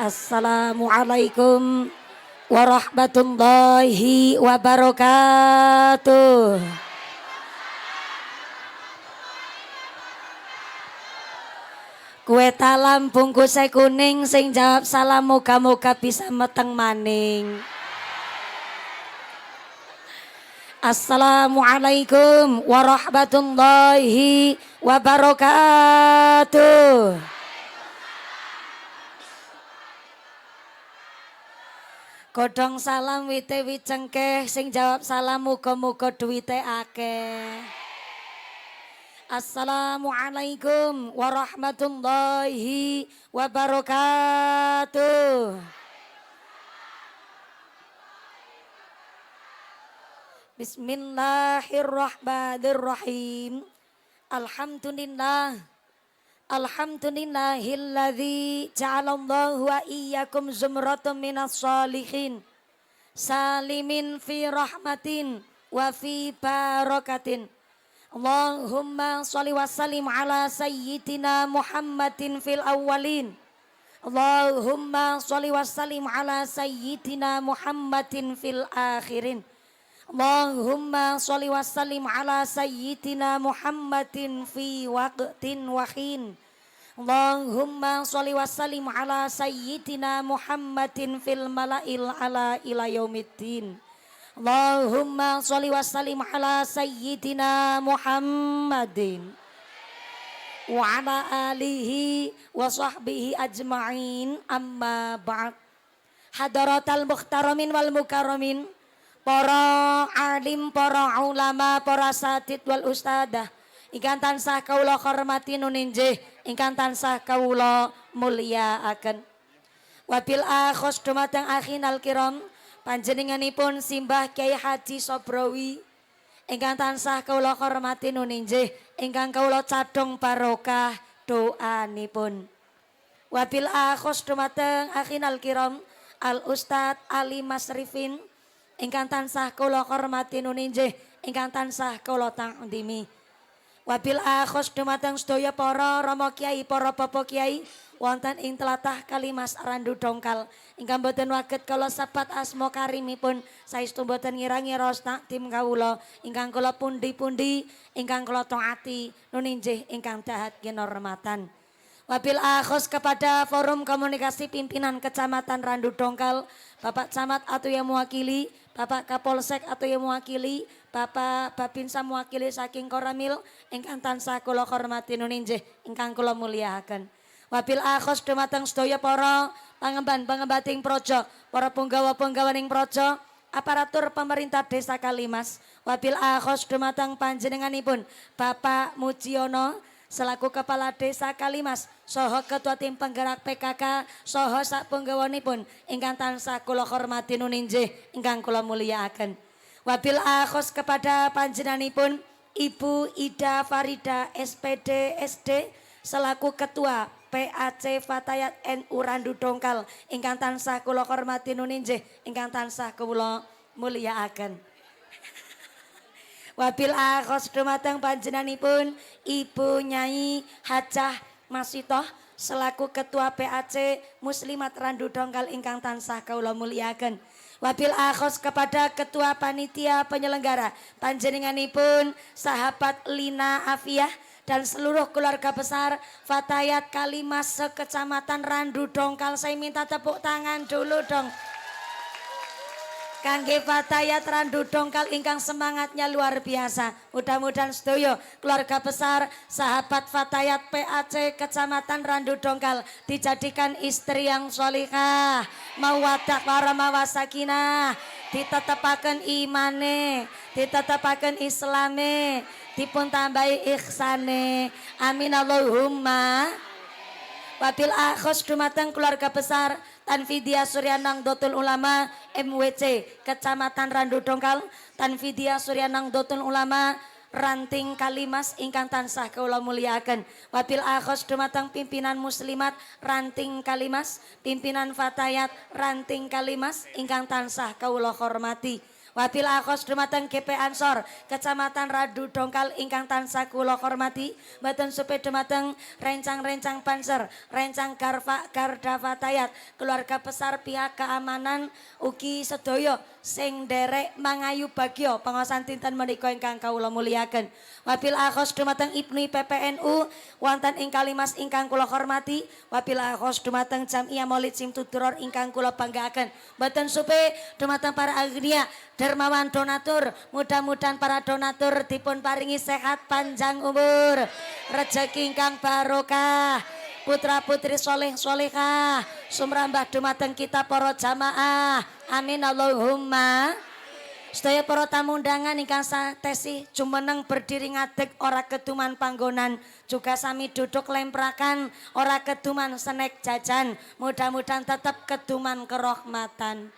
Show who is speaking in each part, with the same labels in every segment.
Speaker 1: Assalamualaikum warahmatullahi wabarakatuh. Kue talam bungkusnya kuning sing jawab salam moga-moga bisa meteng maning. Assalamualaikum warahmatullahi wabarakatuh. Godhong salam wite wicengkeh sing jawab salam muga-muga duwite akeh. Assalamualaikum warahmatullahi wabarakatuh. Bismillahirrahmanirrahim. Alhamdulillahilladzi ja'alallahu wa iyyakum zumratum minas shalihin salimin fi rahmatin wa fi barakatin. Allahumma sholli wa sallim ala sayyidina Muhammadin fil awwalin. Allahumma sholli wa sallim ala sayyidina Muhammadin fil akhirin. Allahumma sholli wa sallim ala sayyidina Muhammadin fi waqtin wa hin. Allahumma sholli wa sallim ala sayyidina Muhammadin fil mala'il ala ila yaumiddin. Allahumma sholli wa sallim ala sayyidina Muhammadin wa ala alihi wa sahbihi ajma'in, amma ba'd. Hadaratal muhtaramin wal mukarramin, para alim, para ulama, para satid wal ustadah ingkang tansah kawula hormati nuninjih, ingkang tansah kawula mulyakaken. Wabil akhos dumateng akhinal kiram panjenenganipun Simbah Kyai Haji Sobrawi ingkang tansah kawula hormati nuninjih, ingkang kawula cadhong barokah doanipun. Wabil akhos dumateng akhinal kiram Al Ustad Ali Masrifin ingkang tansah kula hormati nuninjih, ingkang tansah kula takdimi. Wabil akhos dumateng sedaya para rama kiai, para bapak kiai wonten ing tlatah Kalimas Randu Dongkal ingkang boten waget kala sebat asma karimipun saestu boten ngira-ngira takdim kawula ingkang kula pundi-pundi ingkang kula taati nuninjih ingkang dahat kinurmatan. Wabil akhos kepada Forum Komunikasi Pimpinan Kecamatan Randu Dongkal, Bapak Camat atau yang mewakili, Bapak Kapolsek atau yang mewakili, Bapak Babinsa mewakili saking Koramil, ingkang tansah kula hormati nuninjih, ingkang kula mulyakaken. Wabil akhos dumateng sedaya para pangemban-pangembating projo, para punggawa-punggawaning projo, aparatur pemerintah Desa Kalimas. Wabil akhos dumateng panjenenganipun Bapak Mujiono selaku Kepala Desa Kalimas, saha Ketua Tim Penggerak PKK, saha sak punggawanipun ingkang tansah kula hormati nuninjih, ingkang kula mulyakaken. Wabil akhos kepada panjenenganipun Ibu Ida Farida SPD SD selaku Ketua PAC Fatayat NU Randu Dongkal, ingkang tansah kula hormati nuninjih, ingkang tansah kula mulyakaken. Wabil akhos dumateng panjenenganipun Ibu Nyai Hajah Masitoh selaku Ketua PAC Muslimat Randu Dongkal, ingkang tansah kawula mulyakaken. Wabil akhos kepada Ketua Panitia Penyelenggara panjenenganipun sahabat Lina Afiah dan seluruh keluarga besar Fatayat Kalimas sekecamatan Randu Dongkal. Saya minta tepuk tangan dulu dong. Kangge Fatayat Randu Dongkal ingkang semangatnya luar biasa. Mudah-mudahan sedaya keluarga besar sahabat Fatayat PAC Kecamatan Randu Dongkal dijadikan istri yang sholihah, mawaddah warahmah wasakinah, ditetepaken imane, ditetepaken islame, dipun tambahi ihsane. Amin Allahumma. Wabil akhos dumateng keluarga besar Tanfidia Suryanang Dotul Ulama MWC Kecamatan Randu Dongkal, Tanfidia Suryanang Dotul Ulama Ranting Kalimas ingkang tansah kawula mulyakaken. Wabil akhos dumateng pimpinan muslimat Ranting Kalimas, pimpinan Fatayat Ranting Kalimas ingkang tansah kawula hormati. Wabil akhos dumateng GP Ansor Kecamatan Radu Dongkal ingkang tansah kula hormati mboten supe dumateng rencang-rencang Banser rencang Garda Fatayat keluarga besar pihak keamanan ugi sedaya sing derek mangayu bagyo pengawasan dinten menika ingkang kawula muliaken. Wabil akhos dumateng Ibnu PPNU wonten ing Kalimas ingkang kula hormati. Wabil akhos dumateng Jamiah Maulid Simtuduror ingkang kula banggaaken. Mboten supe dumateng para agnia dermawan donatur, mudah-mudahan para donatur dipun paringi sehat panjang umur, rezeki ingkang barokah, putra putri soleh solehah, sumrambah dumateng kita para jamaah. Amin Allahumma. Sedaya para tamu undangan ingkang satesih jumeneng berdiri ngadeg ora keduman panggonan, juga sami duduk lemprakan ora keduman senek jajan, mudah-mudahan tetap keduman kerahmatan.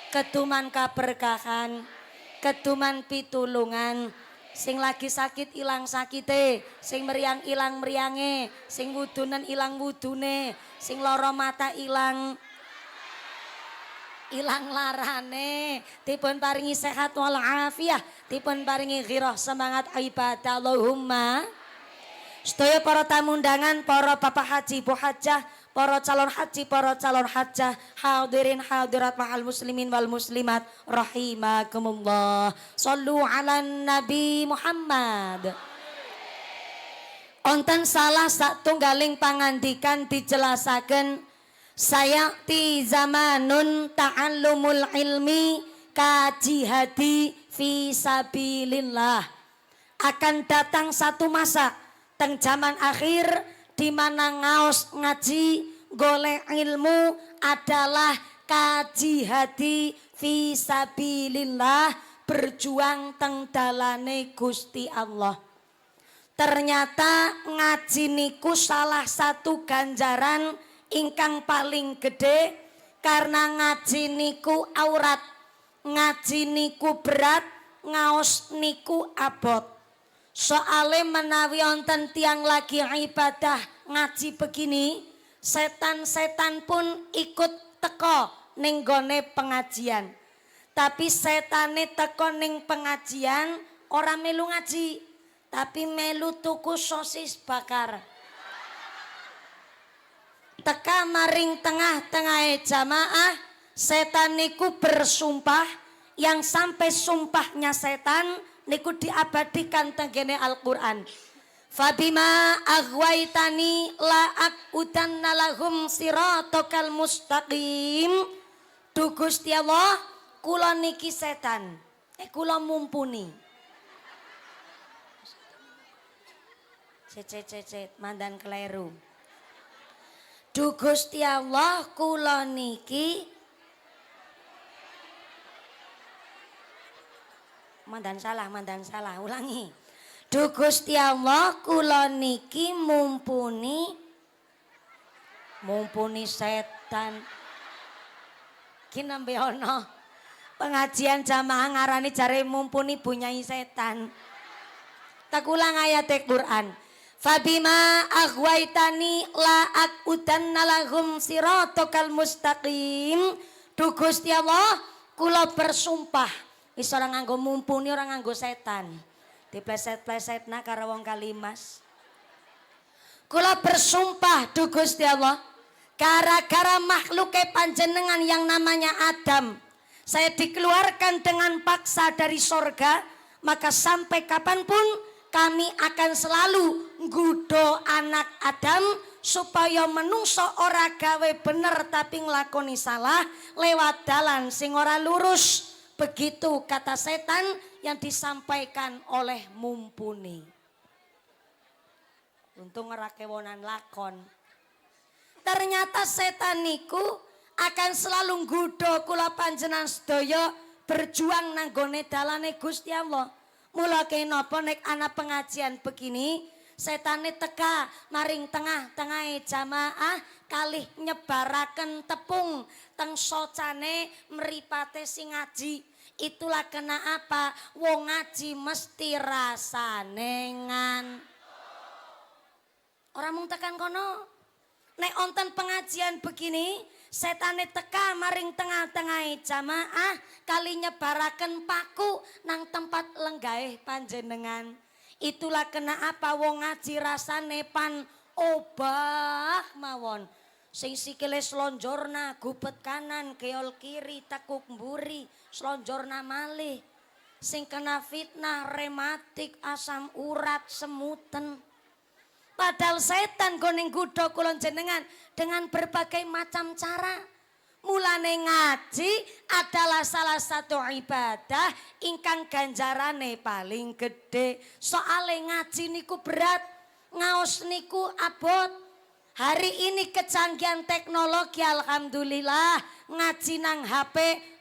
Speaker 1: Keduman kaberkahan, keduman pitulungan, sing lagi sakit ilang sakite, sing meriang ilang meriange, sing wudunen ilang wudune, sing loro mata ilang larane, dipun paringi sehat wal afiah, dipun paringi ghirah semangat ibadah Allahumma. Sedaya para tamu undangan, para bapak haji, bu hajah, para calon haji, para calon hajah, hadirin hadirat ma'al muslimin wal muslimat rahimakumullah. Shallu ala Nabi Muhammad. Onten salah satunggaling pangandikan dijelasaken sayati zamanun ta'allumul ilmi kajihadi fi sabilillah. Akan datang satu masa teng zaman akhir di mana ngaos ngaji golek ilmu adalah kajihadi fi sabilillah, berjuang teng dalane Gusti Allah. Ternyata ngaji niku salah satu ganjaran ingkang paling gede karena ngaji niku aurat, ngaji niku berat, ngaos niku abot. Soale menawi wonten tiang lagi ibadah ngaji begini, setan-setan pun ikut teko ning gone pengajian. Tapi setane teko ning pengajian ora melu ngaji, tapi melu tuku sosis bakar. Teka maring tengah-tengah jamaah, setan niku bersumpah yang sampai sumpahnya setan niku diabadikan tenggene Al-Quran. Fabima aghwaitani la aqudanna lahum siratal mustaqim. Du Gusti Allah, kula niki setan. Kula mumpuni. Cecet mandan keliru. Du Gusti Allah, kula niki mandan salah, ulangi. Du Gusti Allah, kula niki mumpuni setan. Ki nembe ana pengajian jamaah ngarani jare mumpuni bunyai setan. Tak ulang ayat Quran. Fabima aghwaitani la aqudanna lahum siratal mustaqim. Du Gusti Allah, kula bersumpah wis ora nganggo mumpuni, ora nganggo setan. Dipleset-plesetna karo wong Kalimas. Kula bersumpah du Gusti Allah, gara-gara makhluke panjenengan yang namanya Adam, saya dikeluarkan dengan paksa dari sorga, maka sampai kapanpun kami akan selalu nggudo anak Adam supaya menungso ora gawe bener tapi nglakoni salah lewat dalan sing ora lurus. Begitu kata setan yang disampaikan oleh mumpuni. Untung ora kewonan lakon. Ternyata setan niku akan selalu nggodha kula panjenengan sedaya berjuang nanggone dalane Gusti Allah. Mula kenapa nek ana pengajian begini, setane teka maring tengah-tengahe jamaah kalih nyebaraken tepung teng socane mripate sing ngaji. Itulah kena apa? Wong ngaji mesti rasane Orang mung tekan kono. Nek onten pengajian begini, Setane teka maring tengah-tengah jamaah kali nyebaraken paku nang tempat lenggahe panjenengan. Itulah kenapa wong ngaji rasane pan obah mawon. Sing sikile slonjorna gubet kanan keol kiri tekuk mburi slonjorna malih. Sing kena fitnah rematik asam urat semuten. Padahal setan goning gudo kulon jenengan dengan berbagai macam cara. Mulane ngaji adalah salah satu ibadah ingkang ganjarane paling gede. Soale ngaji niku berat, ngaos niku abot. Hari ini kecanggihan teknologi alhamdulillah ngaji nang HP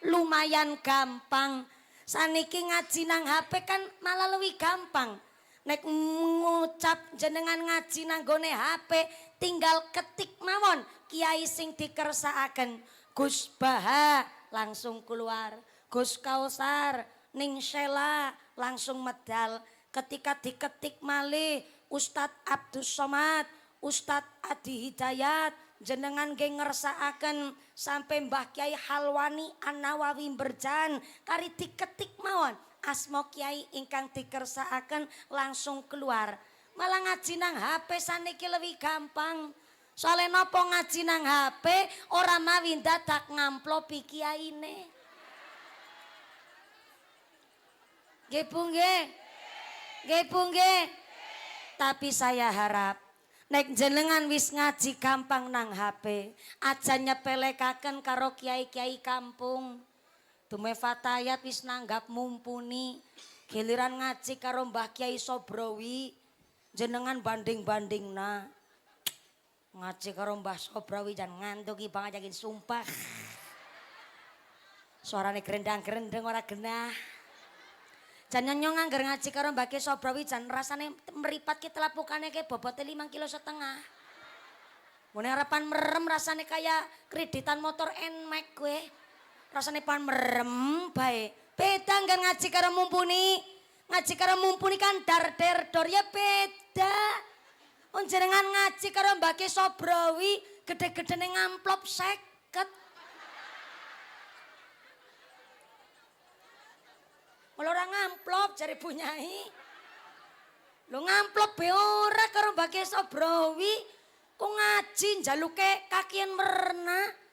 Speaker 1: lumayan gampang. Saniki ngaji nang HP kan malah lebih gampang. Nek ngucap jenengan ngaji nang gone HP tinggal ketik mawon kiai sing dikersakaken Gus Baha langsung keluar, Gus Kausar ning Sela langsung medal. Ketika diketik malih Ustadz Abdus Somad, Ustadz Adi Hidayat jenengan ge ngersakaken sampai Mbah Kiai Halwani An-Nawawi Berjan kari diketik mawon asma kiai ingkang dikersakaken langsung keluar. Malah ngaji nang HP saniki lebih gampang. Soale napa ngaji nang HP ora mawi dadak ngamplopi kiyaine. Nggih Bu nggih. Nggih Bu nggih. Tapi saya harap nek jenengan wis ngaji gampang nang HP, aja nyepelekaken karo kiai-kiai kampung. Dume fatayat wis nanggap mumpuni. Giliran ngaji karo Mbah Kiai Sobrawi, jenengan banding-bandingna. Ngaji karo Mbah Sobrawi jan ngantuk iki banget yakin sumpah. Suarane gerendang-gerendeng ora genah. Jan nyong angger ngaji karo Mbah Kiai Sobrawi jan rasane meripat ki telapukane ke bobote 5,5 kilo. Mune harapan merem rasane kaya kreditan motor Nmax kowe. Rasane pan merem bae. Beda kan ngaji karo mumpuni. Ngaji karo mumpuni kan dar der dor ya beda. On jenengan ngaji karo Mbah Kiai Sobrawi gede-gedene ngamplop 50. Mulo ora ngamplop jare bunyai. Lo ngamplop be ora karo Mbah Kiai Sobrawi. Ku ngaji njaluke kakian merena.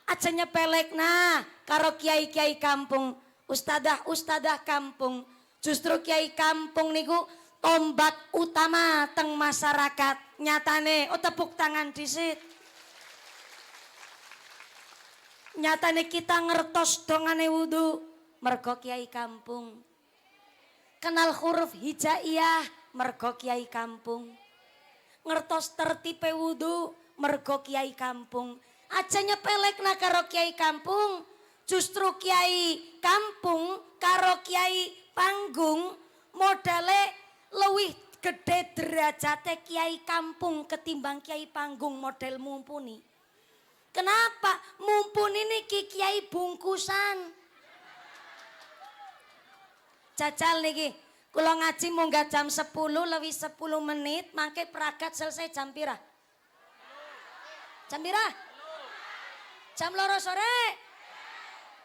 Speaker 1: Aja nyepelekna karo kiai-kiai kampung, ustadah-ustadah kampung. Justru kiai kampung niku tombak utama teng masyarakat. Nyatane tepuk tangan disit. Nyatane kita ngertos dongane wudu mergo kiai kampung. Kenal huruf hijaiyah mergo kiai kampung. Ngertos tertipe wudu mergo kiai kampung. Aja nyepelekna karo kiai kampung. Justru kiai kampung karo kiai panggung modale luwih gede derajate kiai kampung ketimbang kiai panggung model mumpuni. Kenapa? Mumpuni niki kiai bungkusan. Jajal niki kula ngaji munggah jam 10 lebih 10 menit mangke peragat selesai jam pira? Jam pira? Jam 2 sore.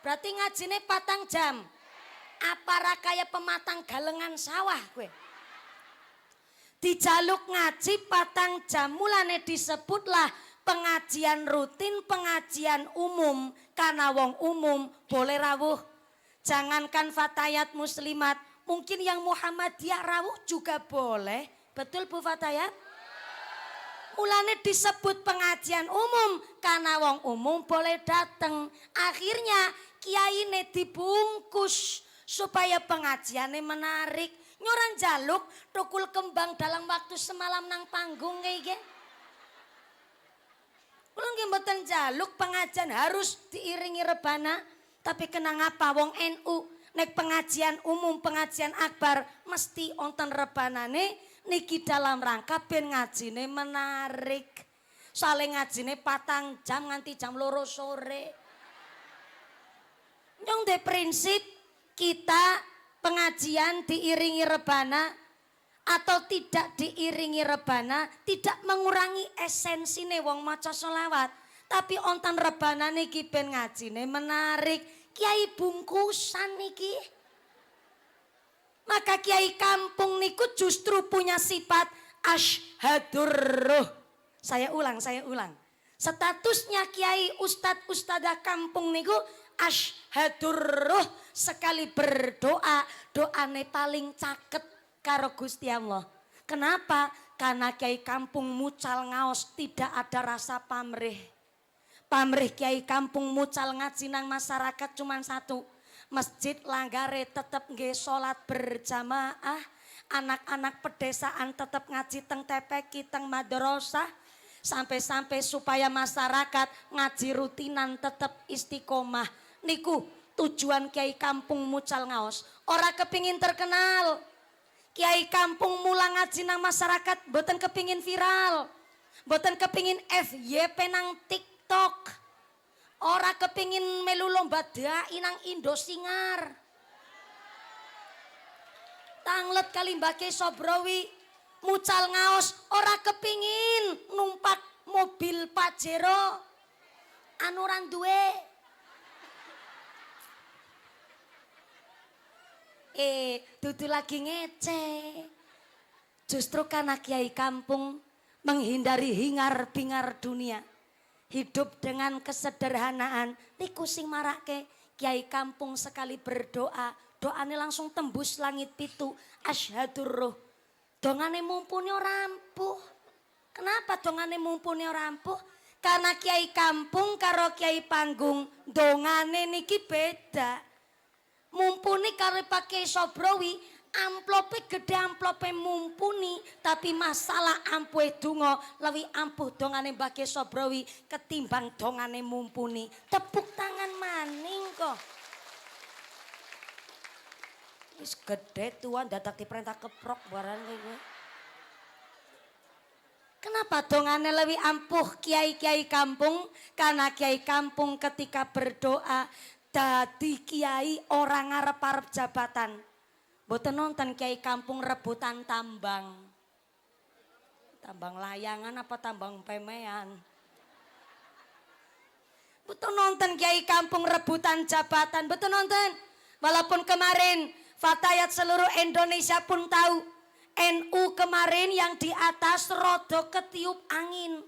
Speaker 1: Berarti ngajine 4 jam. Apa rakaya pematang galengan sawah kowe? Dijaluk ngaji 4 jam mulane disebutlah pengajian rutin, pengajian umum. Karena wong umum boleh rawuh. Jangankan fatayat muslimat, mungkin yang Muhammadiyah rawuh juga boleh. Betul Bu Fatayat? Mulane disebut pengajian umum karena wong umum boleh datang. Akhirnya kiai ne dibungkus supaya pengajiannya menarik. Nyoran jaluk tukul kembang dalam waktu semalam nang panggung kayak gitu. Kula nggih mboten jaluk pengajian harus diiringi rebana, tapi kenang apa wong NU nek pengajian umum, pengajian akbar mesti onten rebanane. Niki dalam rangka ben ngajine menarik. Soale ngajine 4 jam nganti jam 2 sore. Nyong de prinsip kita pengajian diiringi rebana atau tidak diiringi rebana tidak mengurangi esensine wong maca selawat. Tapi ontan rebanan iki ben ngajine menarik. Kiai bungkusan niki. Maka kiai kampung niku justru punya sifat asyhadur ruh. Saya ulang. Statusnya kiai ustadzah kampung niku asyhadur ruh, sekali berdoa doane paling caket karo Gusti Allah. Kenapa? Karena kiai kampung mucal ngaos tidak ada rasa pamrih. Pamrih kiai kampung mucal ngaji nang masyarakat cuman satu. Masjid langgare tetep nggih salat berjamaah. Anak-anak pedesaan tetep ngaji teng TPQ teng madrasah. Sampai-sampai supaya masyarakat ngaji rutinan tetep istiqomah. Niku tujuan kiai kampung mucal ngaos. Ora kepingin terkenal. Kiai kampung mulang ngaji nang masyarakat boten kepingin viral. Boten kepingin FYP nang TikTok. Ora kepingin melu lomba dai nang Indosingar. Tanglet kali Mbak Kiai Sobrowi mucal ngaos ora kepingin numpak mobil Pajero anuran duwe. Dudu lagi ngece. Justru karena kiai kampung menghindari hingar-bingar dunia. Hidup dengan kesederhanaan. Niku sing marake kiai kampung sekali berdoa. Doane langsung tembus langit pitu. Asyhadur ruh. Dongane mumpuni ora ampuh. Kenapa dongane mumpuni ora ampuh? Karena kiai kampung karo kiai panggung. Dongane niki beda. Mumpuni karo Pak Kiai Sobrowi, amplope gede amplope mumpuni, tapi masalah ampuh donga lebih ampuh dongane Mbak Kiai Sobrowi ketimbang dongane mumpuni. Tepuk tangan maning kok. Wis gede tuan dadak diperintah keprok barang kowe. Kenapa dongane lebih ampuh kiai-kiai kampung? Karena kiai kampung ketika berdoa dadi kiai orang ngarep-arep jabatan. Mboten nonton kiai kampung rebutan tambang. Tambang layangan apa tambang pemean. Mboten nonton kiai kampung rebutan jabatan, mboten nonton. Walaupun kemarin Fatayat seluruh Indonesia pun tahu NU kemarin yang di atas rodo ketiup angin.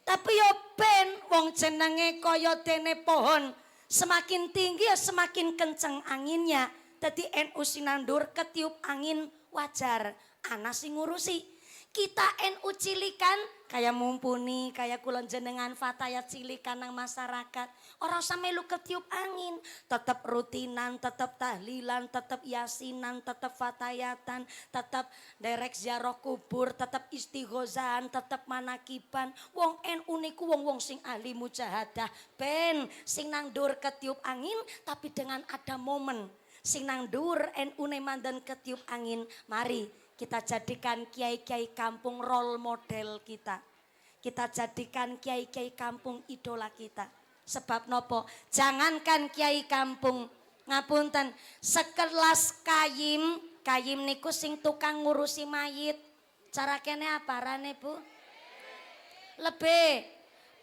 Speaker 1: Tapi yo ben wong jenenge kaya dene pohon. Semakin tinggi ya semakin kenceng anginnya. Jadi NU sinandur ketiup angin wajar. Ana sing ngurusi. Kita NU cilikan kayak mumpuni, kayak kulon jenengan Fatayat cilikan nang masyarakat. Orang usah melu ketiup angin. Tetap rutinan, tetap tahlilan, tetap yasinan, tetap fatayatan, tetap derek ziarah kubur, tetap istighozahan, tetap manakiban. Wong NU niku wong-wong sing ahli mujahadah. Ben sing nang dur ketiup angin tapi dengan ada momen. Sing nang dur NU ne mandan ketiup angin. Mari kita jadikan kiai-kiai kampung role model kita. Kita jadikan kiai-kiai kampung idola kita. Sebab nopo? Jangankan kiai kampung, ngapunten, sekelas kayim niku sing tukang ngurusi mayit. Cara kene apa rane Bu? Lebih.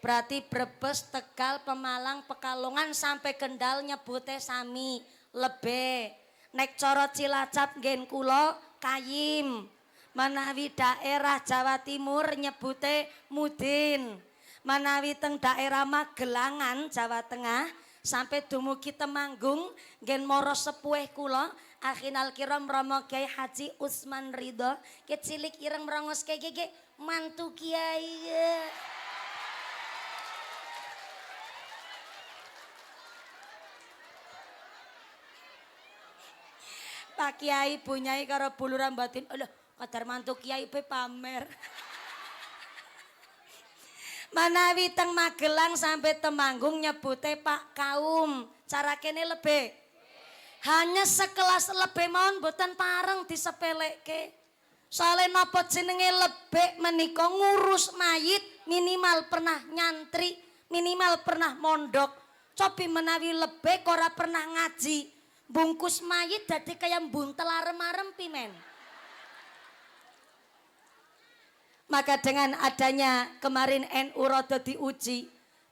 Speaker 1: Berarti Brebes, Tegal, Pemalang, Pekalongan sampai Kendal nyebute sami. Lebih. Nek coro Cilacap nggen kula kayim. Manawi daerah Jawa Timur nyebute mudin. Manawi teng daerah Magelangan Jawa Tengah sampai dumugi Temanggung nggen moro sepuh kula akhinal kiram Romo Kiai Haji Usman Ridho kecilik ireng merongos kege mantu kiai. Pak Kiai punyai karo buluran batin. Alah, kadar mantu kiai pe pamer. Manawi teng Magelang sampai Temanggung nyebute Pak Kaum. Cara kene lebih. Hanya sekelas lebih mawon boten pareng disepelekke. Soale napa jenenge lebih menika ngurus mayit minimal pernah nyantri, minimal pernah mondok. Cobi menawi lebih ora pernah ngaji. Bungkus mayit dadi kayak buntel arem-arem pimen. Maka dengan adanya kemarin NU rada diuji,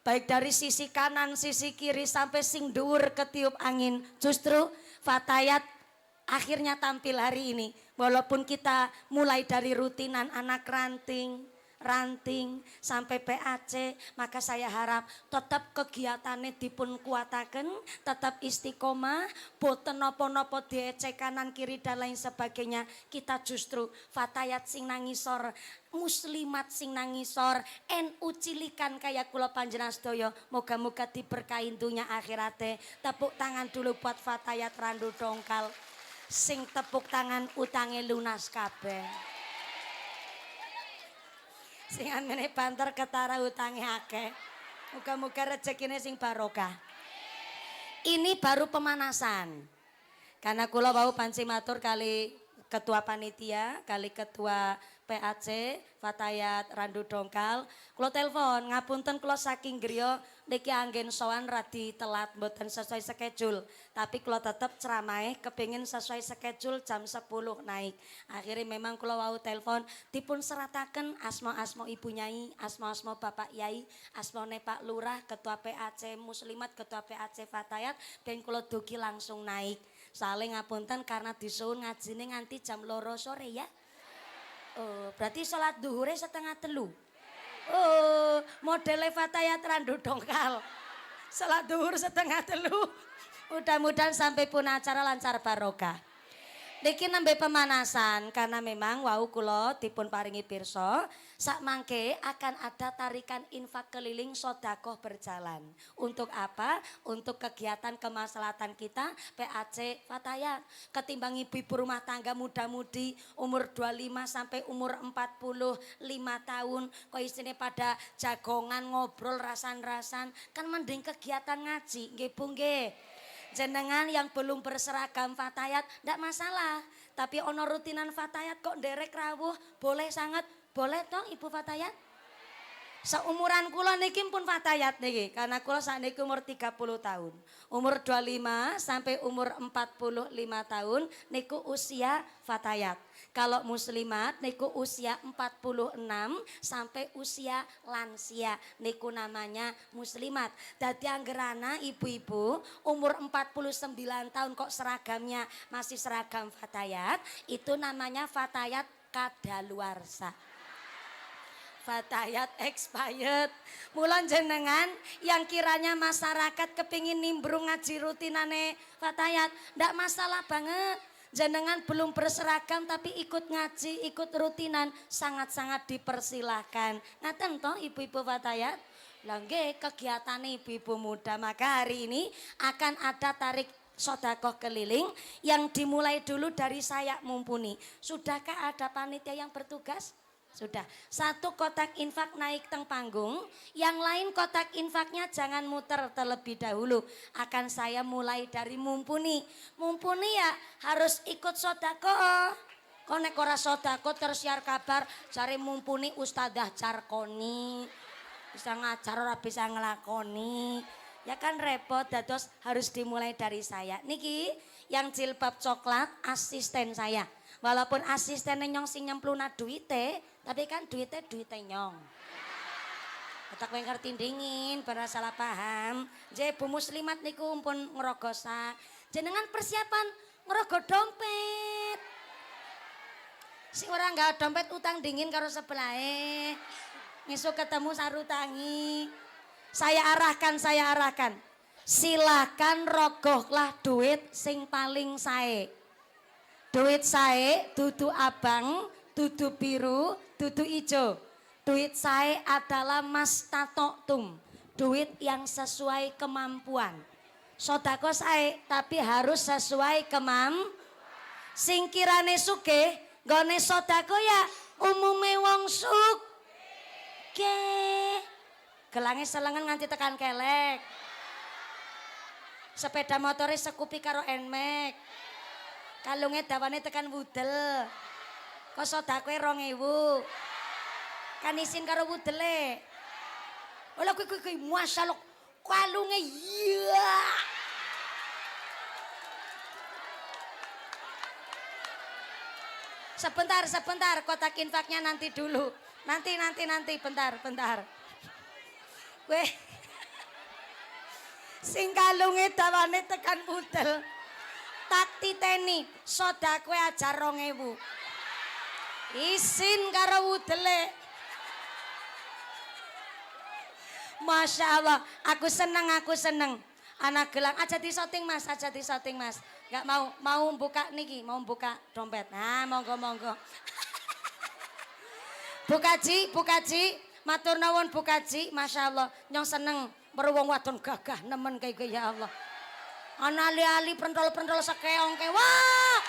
Speaker 1: baik dari sisi kanan, sisi kiri sampai sing dhuwur ketiup angin. Justru Fatayat akhirnya tampil hari ini. Walaupun kita mulai dari rutinan anak ranting sampai PAC, maka saya harap tetap kegiatannya dipun kuataken, tetap istiqomah, boten nopo-nopo diecek kanan kiri dan lain sebagainya. Kita justru Fatayat sing nangisor, muslimat sing nangisor, NU cilikan kayak kula panjenengan sedaya. Moga-moga diberkahi dunya akhirate. Tepuk tangan dulu buat Fatayat Randu Dongkal. Sing tepuk tangan utange lunas kabeh. Sing amene banter ketara utange akeh. Muga-muga rezekine sing barokah. Ini baru pemanasan. Karena kula wau panci matur kali ketua panitia, kali ketua PAC, Fatayat Randu Dongkal. Kula telepon, ngapunten kula saking griya niki anggen sowan radi telat mboten sesuai schedule. Tapi kula tetep ceramahe kepingin sesuai schedule jam 10 naik. Akhirnya memang kula wau telepon dipun serataken asma-asma Ibu Nyai, asma-asma Bapak Yai, asmane Pak Lurah, ketua PAC Muslimat, ketua PAC Fatayat, ben kula dugi langsung naik. Saling ngapunten karena disuwun ngajine nganti jam 2 sore ya. Oh, berarti sholat duhure 2:30. Oh, modele Fatayat Randu Dongkal. Sholat duhur 2:30. Mudah-mudahan sampai pun acara lancar barokah. Niki nembe pemanasan karena memang wau kula dipun paringi pirsa sak mangke akan ada tarikan infak keliling sodakoh berjalan. Untuk apa? Untuk kegiatan kemaslahatan kita PAC Fatayat. Ketimbang ibu-ibu rumah tangga muda-mudi umur 25 sampai umur 45 tahun kok isine pada jagongan ngobrol rasan-rasan kan mending kegiatan ngaji nggih Bu nggih. Jenengan yang belum berseragam Fatayat ndak masalah, tapi ono rutinan Fatayat kok nderek rawuh boleh sangat, boleh toh Ibu Fatayat? Seumuran kula niki pun Fatayat niki karena kula sakniki umur 30 tahun. Umur 25 sampai umur 45 tahun niku usia Fatayat. Kalau muslimat niku usia 46 sampai usia lansia niku namanya muslimat. Dadi anggerana ibu-ibu umur 49 tahun kok seragamnya masih seragam Fatayat, itu namanya Fatayat kadaluarsa. Fatayat expired. Mulan jenengan yang kiranya masyarakat kepingin nimbrung ngaji rutinane Fatayat, ndak masalah banget. Jenengan belum berseragam tapi ikut ngaji, ikut rutinan sangat-sangat dipersilahkan. Ngaten toh ibu-ibu Fatayat? Lah nggih kegiatan ibu-ibu muda, maka hari ini akan ada tarik sodakoh keliling yang dimulai dulu dari saya mumpuni. Sudahkah ada panitia yang bertugas? Sudah. Satu kotak infak naik teng panggung, yang lain kotak infaknya jangan muter terlebih dahulu. Akan saya mulai dari mumpuni. Mumpuni ya harus ikut sodakoh. Kok nek ora sodakoh terus siar kabar cari mumpuni Ustadzah Carkoni. Bisa ngajar ora bisa ngelakoni. Ya kan repot, dados harus dimulai dari saya. Niki yang jilbab coklat asisten saya. Walaupun asistennya nyong sing nyempluna duite, tapi kan duite nyong. Otak kowe ngerti dingin, pada salah paham. Je Bu Muslimat niku pun ngerogosak. Jenengan persiapan ngerogo dompet. Si orang nggak dompet utang dingin karo sebelahe. Ngesuk ketemu sarutangi. Saya arahkan. Silakan rogohlah duit sing paling sae. Duit sae dudu abang, dudu biru, dudu ijo. Duit sae adalah mas tatoktum. Duit yang sesuai kemampuan. Sodako sae tapi harus sesuai Sing kirane sugih nggone sodako ya umume wong sugih. Gelange selengen nganti tekan kelek. Sepeda motore sekupi karo Nmax. Kalungnya dawane tekan wudel. Kok sodakoe 2.000. Kan isin karo wudele. Olah kuwi masyaallah kalunge iya. Sebentar kotak infaknya nanti dulu. Nanti bentar. Gue Sing kalunge dawane tekan pudel. Tak titeni sedekah ajar 2000. Isin karo wudele. Masya Allah, aku seneng. Anak gelang aja disoting mas. Gak mau buka niki, mau buka dompet. Nah, monggo. Bukaji, matur nuwun bukaji, masya Allah, nyong seneng berwong wadon gagah nemen kayak ya Allah. Ana ali-ali pentol sekeong wah.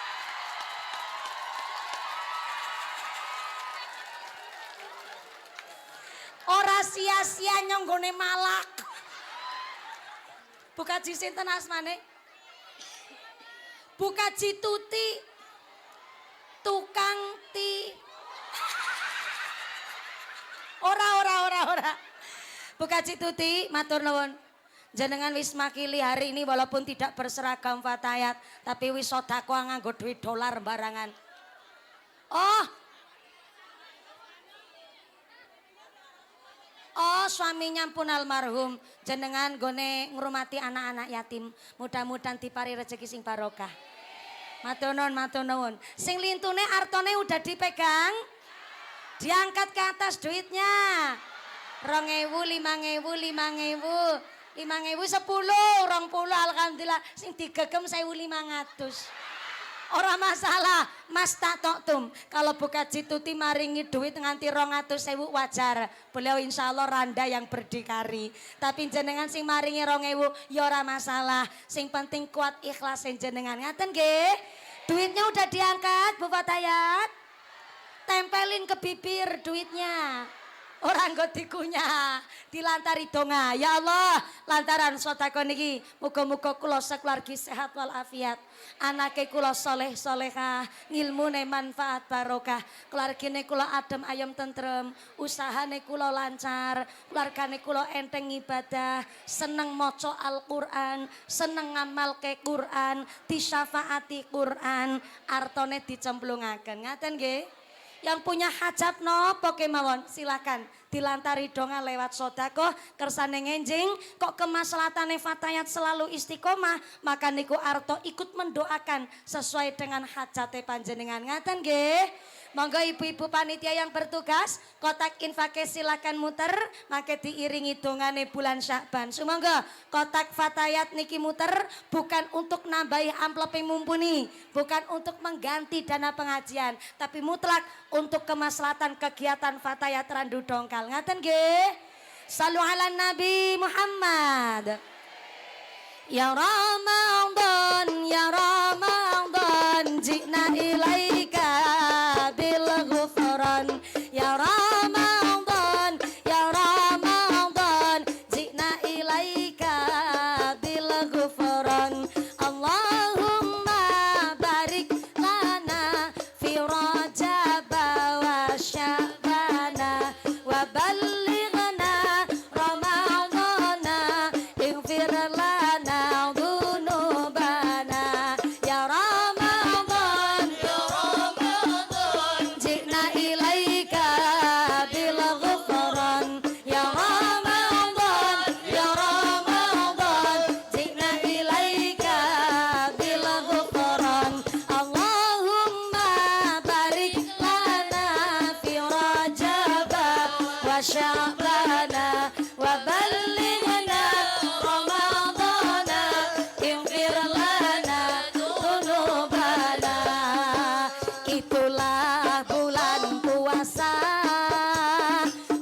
Speaker 1: Ora sia-sia nyong gone malak. Bukaji sinten asmane? Bukaji Tuti tukang ti. Ora. Bukaji Tuti matur nuwun. Jenengan wis makili hari ini walaupun tidak berseragam fatayat, tapi wis sedekah nganggo duit dolar barangan. Oh, suaminya pun almarhum. Jenengan gone ngurmati anak-anak yatim. Mudah-mudahan dipari rezeki sing barokah. Matur nuwun. Sing lintune artone udah dipegang. Diangkat ke atas duitnya. 2.000, 5.000, 10, 20, alhamdulillah. Sing digegem 1.500. Ora masalah, Mas tak tok kalau Bukaji Tuti maringi duit nganti 200.000 wajar. Beliau insya Allah randa yang berdikari. Tapi jenengan sing maringi 2.000 ya ora masalah. Sing penting kuat ikhlas jenengan. Ngaten nggih? Duitnya udah diangkat Bu Fatayat. Tempelin ke bibir duitnya. Orang nggo dikunyah, dilantari donga. Ya Allah, lantaran sedekah niki muga-muga kula sakeluargi sehat walafiat. Anake kula soleh solehah, ngilmune manfaat barokah. Keluargane kula adem ayem tentrem, usahane kula lancar, keluargane kula enteng ibadah, seneng maca Al-Qur'an, seneng ngamalke Qur'an, disyafaati Qur'an, artone dicemplungaken. Ngaten nggih? Yang punya hajat nopo kemawon silakan dilantari donga lewat sedekah kersane ngenjing kok kemaslahatane fatayat selalu istiqomah maka niku arto ikut mendoakan sesuai dengan hajate panjenengan. Ngaten nggih? Monggo ibu-ibu panitia yang bertugas kotak infake silakan muter make diiringi dongane bulan Syakban. Sumangga kotak fatayat niki muter bukan untuk nambahi amplop yang mumpuni, bukan untuk mengganti dana pengajian, tapi mutlak untuk kemaslahatan kegiatan fatayat Randu Dongkal. Ngaten nggih? Sallu ala Nabi Muhammad. Ya Ramadan, ya Ramadan, jina ilaika bil ghufran. Ya Ramadan, ya Ramadan, jina ilaika bil ghufran. Allahumma barik lana fi Rajab wa Sya'bana wa ballighna Ramadana ighfir lana Sya'bana wa ballighna Ramadana ighfir lana dzunubana. Itulah bulan puasa,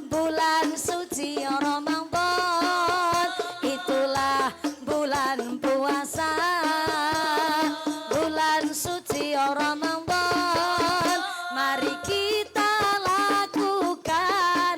Speaker 1: bulan suci Ramadan. Itulah bulan puasa, bulan suci Ramadan. Mari kita lakukan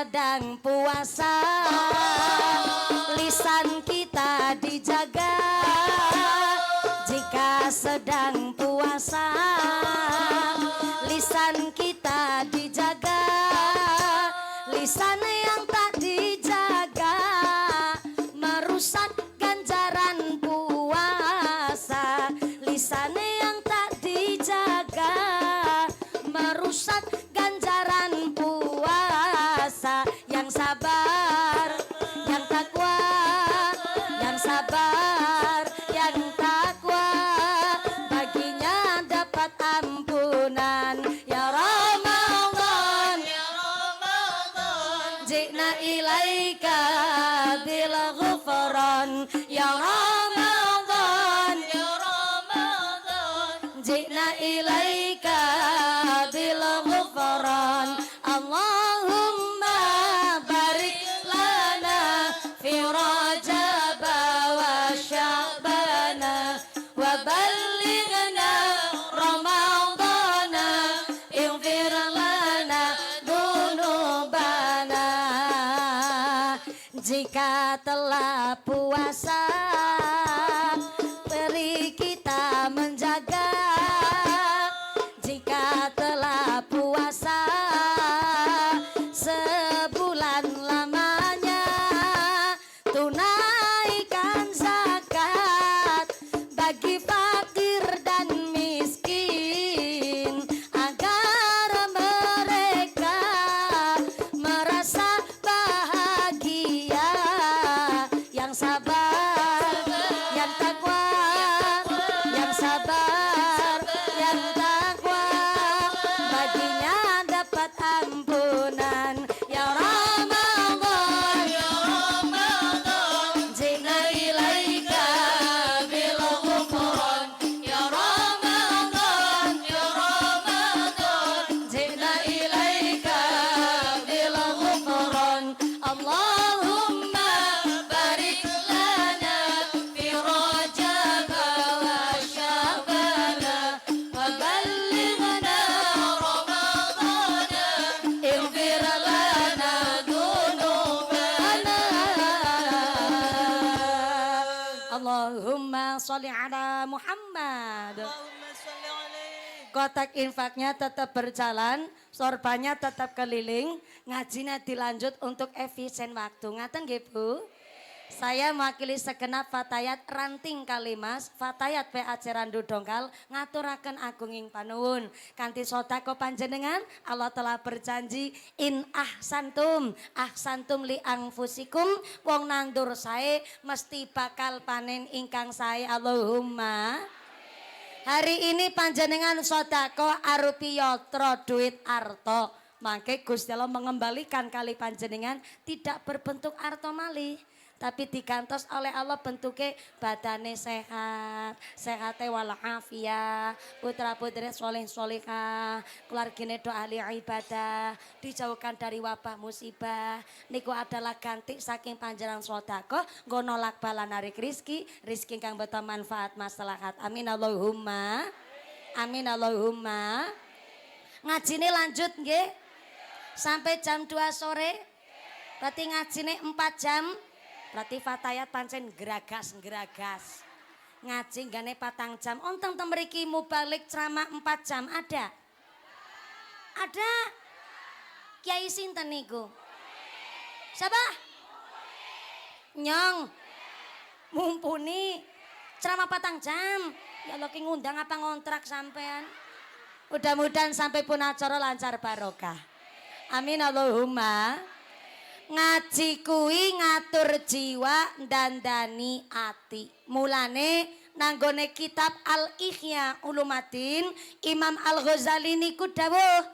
Speaker 1: sedang puasa, lisan kita dijaga. Jika sedang puasa, lisan kita dijaga. Lisan yang tak dijaga merusak ganjaran puasa. Lisan yang tak dijaga merusak ganjaran puasa. Yang sabar, yang takwa, yang sabar, yang takwa, baginya dapat ampunan. Ya Ramadan, ya Ramadan, jina ilaika bil ghufran. Ya Ramadan, ya Ramadan, jina ilaika bil ghufran. Allahumma barik lana fi Rajab wa Sya'bana wa ballighna Ramadana ighfir lana dzunubana. Jika telah puasa, beri kita menjaga. Jika telah puasa sebulan lamanya, tunaikan zakat bagi fakir dan miskin, agar mereka merasa bahagia. Yang sabar, yang takwa, yang sabar, yang takwa, baginya dapat ampunan. Ya Ramadan, ya Ramadan, jina ilaika bil ghufran. Ya Ramadan, ya Ramadan, jina ilaika bil ghufran. Allahumma barik lana fi Rajab wa Sya'bana wa ballighna Ramadana ighfir lana dzunubana. Allahumma sholli ala Muhammad. Kotak infaknya tetap berjalan, sorbannya tetap keliling, ngajinya dilanjut untuk efisien waktu. Ngaten nggih Bu? Saya mewakili segenap Fatayat Ranting Kalimas, Fatayat PAC Randu Dongkal, ngaturaken agunging panuwun. Kanthi sedekah panjenengan, Allah telah berjanji, in ahsantum, ahsantum li anfusikum, wong nandur sae mesti bakal panen ingkang sae. Allahumma. Hari ini panjenengan sedekah arupi yatra duit arto. Mangke Gusti Allah mengembalikan kali panjenengan tidak berbentuk arto malih, tapi digantos oleh Allah bentuknya badane sehat, sehate walafiat, putra putri soleh solehah, keluargane do ahli ibadah, dijauhkan dari wabah musibah. Niku adalah ganti saking panjenengan sedekah nggo nolak bala narik rizki, rizki kang beta manfaat maslahat. Amin Allahumma. Amin Allahumma. Ngajine lanjut nggih sampai jam 2 sore. Berarti ngajine 4 jam. Berarti Fatayat pancen geragas-geragas. Ngaji nggane 4 jam. Onteng temriki mubalik ceramah 4 jam ada? Ada. Kiai sinten niku? Siapa? Nyong. Mumpuni ceramah 4 jam. Ya Allah ki ngundang apa ngontrak sampean? Mudah-mudahan sampai pun acara lancar barokah. Amin Allahumma. Ngaji kuwi ngatur jiwa dandani ati. Mulane nanggone kitab Al-Ihya Ulumaddin Imam Al-Ghazali niku dawuh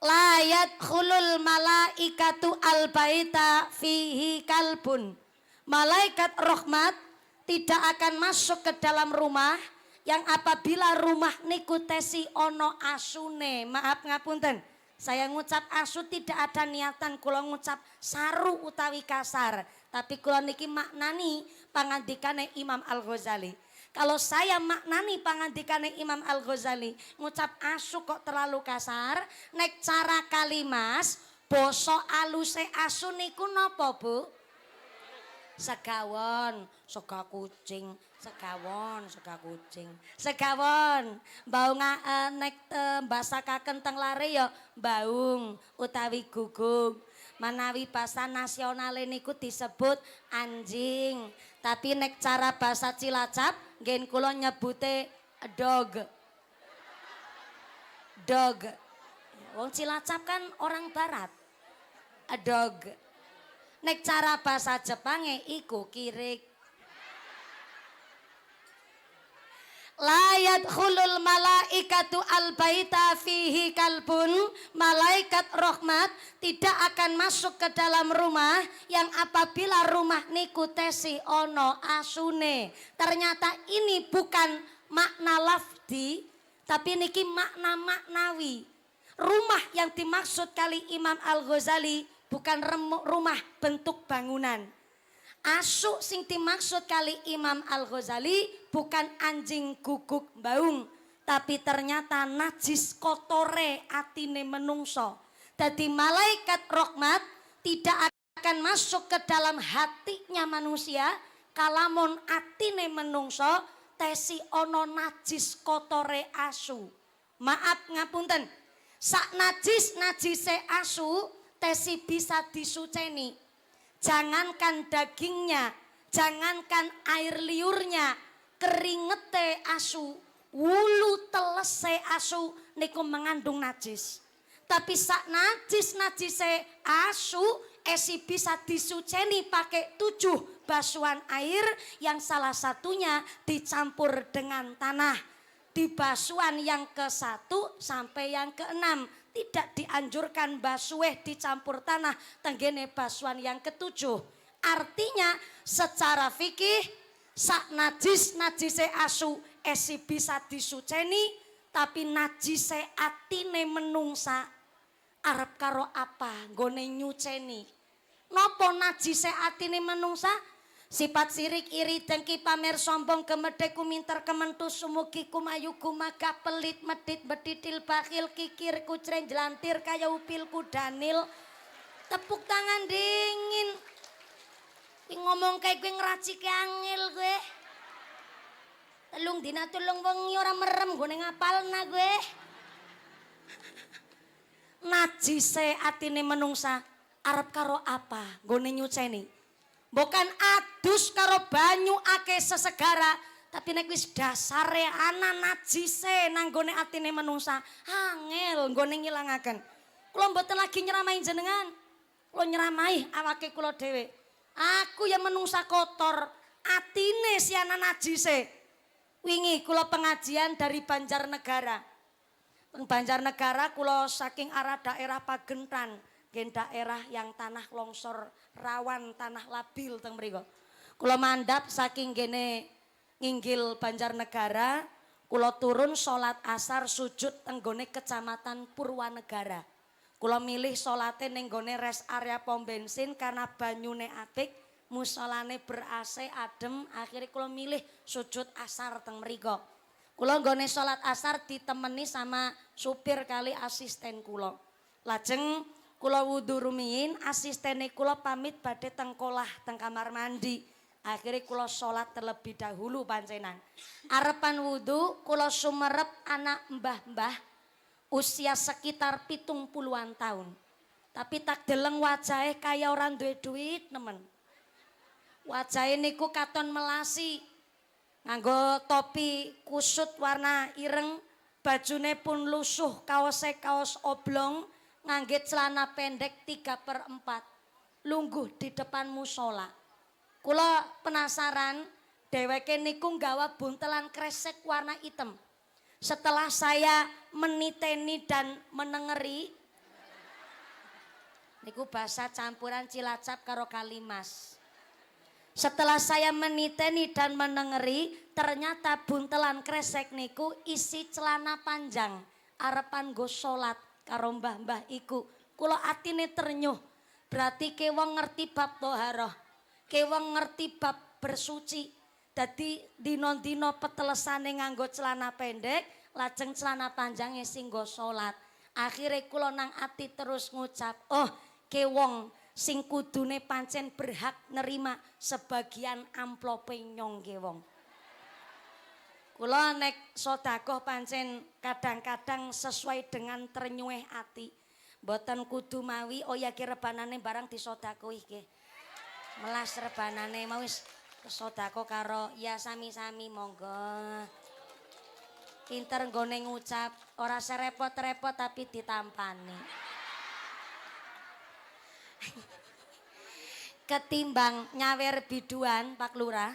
Speaker 1: layat khulul malaikatu al-baita fihi kalbun. Malaikat rahmat tidak akan masuk ke dalam rumah yang apabila rumah niku tesi ono asune. Maaf ngapunten. Saya ngucap asu tidak ada niatan kula ngucap saru utawi kasar, tapi kula niki maknani pangandikane Imam Al-Ghazali. Kalau saya maknani pangandikane Imam Al-Ghazali, ngucap asu kok terlalu kasar, nek cara kalimas Basa aluse asu niku napa, Bu? Segawon, sega kucing, segawon, sega kucing. Segawon, baung nek mbasakaken teng lare ya baung utawi guguk. Manawi basa nasionale niku disebut anjing. Tapi nek cara basa Cilacap ngen kula nyebute dog. Dog. Wong Cilacap kan orang barat. A dog. Nek cara bahasa Jepange iku kirik. La yadkhulul malaikatu albaita fihi kalbun. Malaikat rahmat tidak akan masuk ke dalam rumah yang apabila rumah niku tesi ono asune. Ternyata ini bukan makna lafdi, tapi niki makna maknawi. Rumah yang dimaksud kali Imam Al-Ghazali bukan rumah bentuk bangunan. Asu sing dimaksud kali Imam Al-Ghazali bukan anjing guguk baung, tapi ternyata najis kotore atine menungso. Jadi malaikat rahmat tidak akan masuk ke dalam hatinya manusia kalamun atine menungso tesi ono najis kotore asu. Maaf ngapunten, sak najise asu tesi bisa disuceni. Jangankan dagingnya, jangankan air liurnya, keringete asu, wulu telese asu niku mengandung najis. Tapi sak najise asu esi bisa disuceni pakai 7 basuhan air yang salah satunya dicampur dengan tanah. Di basuhan yang ke-1 sampai yang ke-6 tidak dianjurkan basuh dicampur tanah tenggene basuhan yang ke-7. Artinya secara fikih sak najise asu esi bisa disuceni, tapi najise atine menungsa arep karo apa nggone nyuceni. Napa najise atine menungsa? Sifat sirik, iri, dengki, pamer, sombong, gemedhe, kuminter, kementus, sumugi, kumayu, gumaga, pelit, medit, beditil, bakhil, kikir, kucreng, jelantir, kaya upil, kudanil. Tepuk tangan dingin. Ngomong kayak gue ngeracik angel gue. Telung dina tulung wengi ora merem gue ngapalna gue. Najise atine menungsa arep karo apa gue nyuceni. Bukan adus karo banyu ake sesegara, tapi nek wis dasare ana najise nang gone atine menungsa, angel nggone ngilangaken. Kula mboten lagi nyeramahi jenengan. Kula nyeramahi awake kula dhewe. Aku yang menungsa kotor, atine si ana najise. Wingi kula pengajian dari Banjarnegara. Teng Banjarnegara kula saking arah daerah Pagentan. Gen daerah yang tanah longsor rawan tanah labil teng mriko. Kula mandhap saking gene nginggil Banjarnegara, kula turun salat asar sujud teng gone Kecamatan Purwanegara. Kula milih salate ning gone rest area pom bensin karena banyune apik, musolane ber-AC adem, akhirnya kula milih sujud asar teng mriko. Kula nggone salat asar ditemeni sama supir kali asisten kula. Lajeng kula wudu rumiyin, asistene kula pamit badhe teng kolah teng kamar mandi. Akhirnya kula sholat terlebih dahulu pancenan. Arepan wudu kula sumerep anak mbah-mbah usia sekitar 70-an tahun. Tapi tak deleng wajahe kaya orang duwe duit nemen. Wajahe niku katon melasi. Nganggo topi kusut warna ireng, bajune pun lusuh, kaose kaos oblong. Ngangge celana pendek 3/4 lungguh di depan musola. Kula penasaran dheweke niku nggawa buntelan kresek warna hitam. Setelah saya meniteni dan menengeri, niku bahasa campuran Cilacap karo Kalimas. Setelah saya meniteni dan menengeri, ternyata buntelan kresek niku isi celana panjang arepan go salat karo mbah-mbah iku. Kula atine ternyuh. Berarti ke wong ngerti bab thaharah, ke wong ngerti bab bersuci. Dadi dina-dina petelesane nganggo celana pendek, lajeng celana panjange sing nggo salat. Akhire kula nang ati terus ngucap, "Oh, ke wong sing kudune pancen berhak nerima sebagian amplope nyong ke wong." Kula nek sedekah pancen kadang-kadang sesuai dengan ternyueh ati. Mboten kudu mawi oh ya ki rebanane barang disedekahi nggih. Melas rebanane mau wis sedekah karo ya sami-sami monggo. Pinter nggone ngucap, ora serepot-repot tapi ditampani. Ketimbang nyawer biduan Pak Lurah,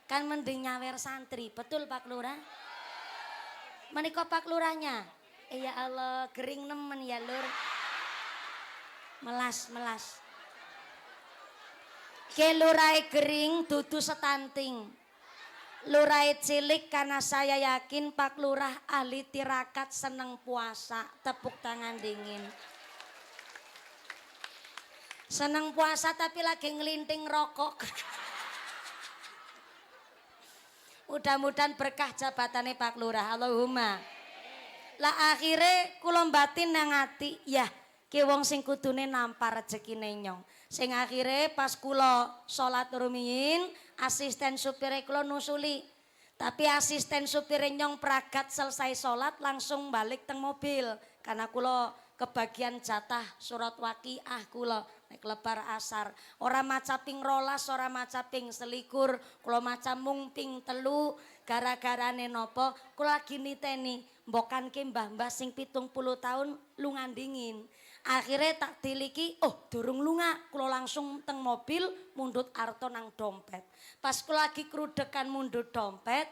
Speaker 1: kan mending nyawer santri, betul Pak Lurah? Menika Pak Lurahnya. Ya Allah, gering nemen ya Lur. Melas. Ke lurai gering dudu setanting. Lurai cilik karena saya yakin Pak Lurah ahli tirakat seneng puasa. Tepuk tangan dingin. Seneng puasa tapi lagi ngelinting rokok. Mudah-mudahan berkah jabatannya Pak Lurah. Allahumma. Lah akhirnya kula batin nang ati, ya ki wong sing kudune nampar rezekine nyong. Sing akhirnya pas kula salat rumiyin, asisten supire kula nusuli. Tapi asisten supire nyong pragat selesai salat langsung balik teng mobil karena kula kebagian jatah surat waqiah kula nek lebar asar. Ora maca ping 12, ora maca ping 21, kula maca mung ping 3 gara-garane napa? Kula lagi niteni mbokanke mbah-mbah sing 70 tahun lunga dingin. Akhirnya tak tiliki, oh durung lunga, kula langsung teng mobil mundut arto nang dompet. Pas kula lagi krudekan mundut dompet,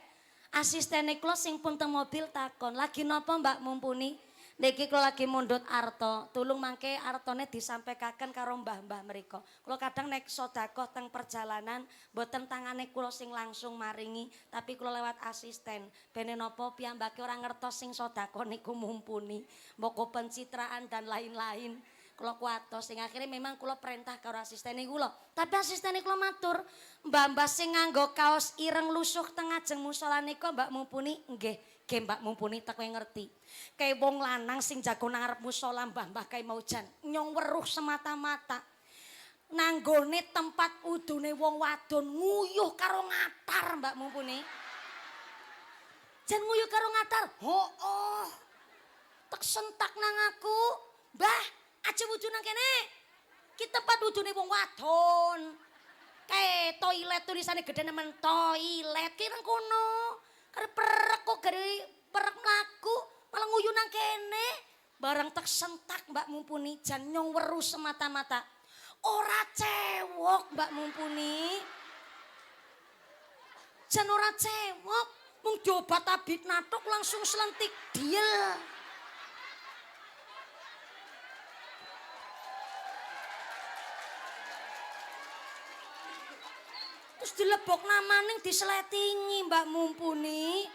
Speaker 1: asistene kula sing pun teng mobil takon, "Lagi napa Mbak Mumpuni?" "Niki kula lagi mundut arto, tulung mangke artone disampaikaken karo mbah-mbah mriko." Kula kadang nek sedekah teng perjalanan mboten tangane kula sing langsung maringi, tapi kula lewat asisten. Bene napa piyambake ora ngertos sing sedekah niku mumpuni, mboko pencitraan dan lain-lain. Kula kuatos sing akhirnya memang kula perintah karo asistene kula. Tapi asistene kula matur, "Mbah-mbah sing nganggo kaos ireng lusuh teng ngajeng musala nika Mbak Mumpuni?" "Nggih, nggih Mbak Mumpuni, tak kowe ngerti. Kae wong lanang sing jago nang ngarep musala mbah-mbah kae mau jan nyong weruh semata-mata. Nanggone tempat udune wong wadon nguyuh karo ngatar Mbak Mumpuni." "Jan nguyuh karo ngatar?" "Oh. Tak sentak nang aku, "Mbah, aja wudu nang kene. Ki tempat wudune wong wadon. Kae toilet tulisane gede nemen toilet ki nang kono. Karep perek kok gare perek mlaku malah nguyu nang kene." Barang tak sentak Mbak Mumpuni jan nyong weruh semata-mata. Ora cewok Mbak Mumpuni. Jan ora cewok, mung diobat tabib natok langsung selentik diel. Terus dilebok namaning diseletingi Mbak Mumpuni.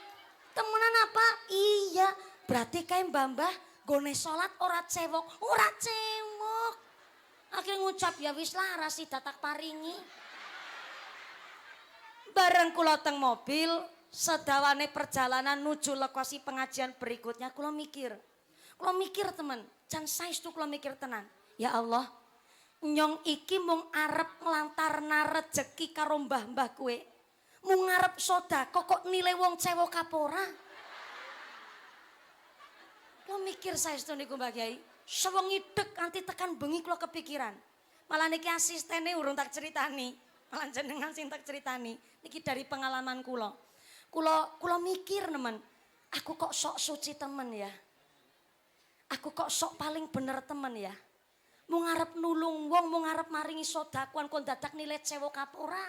Speaker 1: "Temenan apa?" "Iya, berarti kayak mbah-mbah gone sholat ora cewok." "Ora cewok." Akhirnya ngucap, "Ya wis lah rasi datak paringi." Bareng kula teng mobil, sedawane perjalanan nuju lokasi pengajian berikutnya kula mikir. Kula mikir temen, jan saestu kula mikir tenan. Ya Allah, nyong iki mung arep nglantarna rejeki karo mbah-mbah kowe. Mung arep sedekah kok nilai wong cewek kapora. Kula mikir saestu niku Mbah Kyai. Sewengi dek anti tekan bengi kula kepikiran. Malah niki asistene urung tak ceritani. Malah jenengan sing tak ceritani. Niki dari pengalaman kula. Kula mikir nemen, aku kok sok suci temen ya. Aku kok sok paling bener temen ya. Mau ngarep nulung wong, mau ngarep maringi sodakuan kon dadak nilai cewek kapora.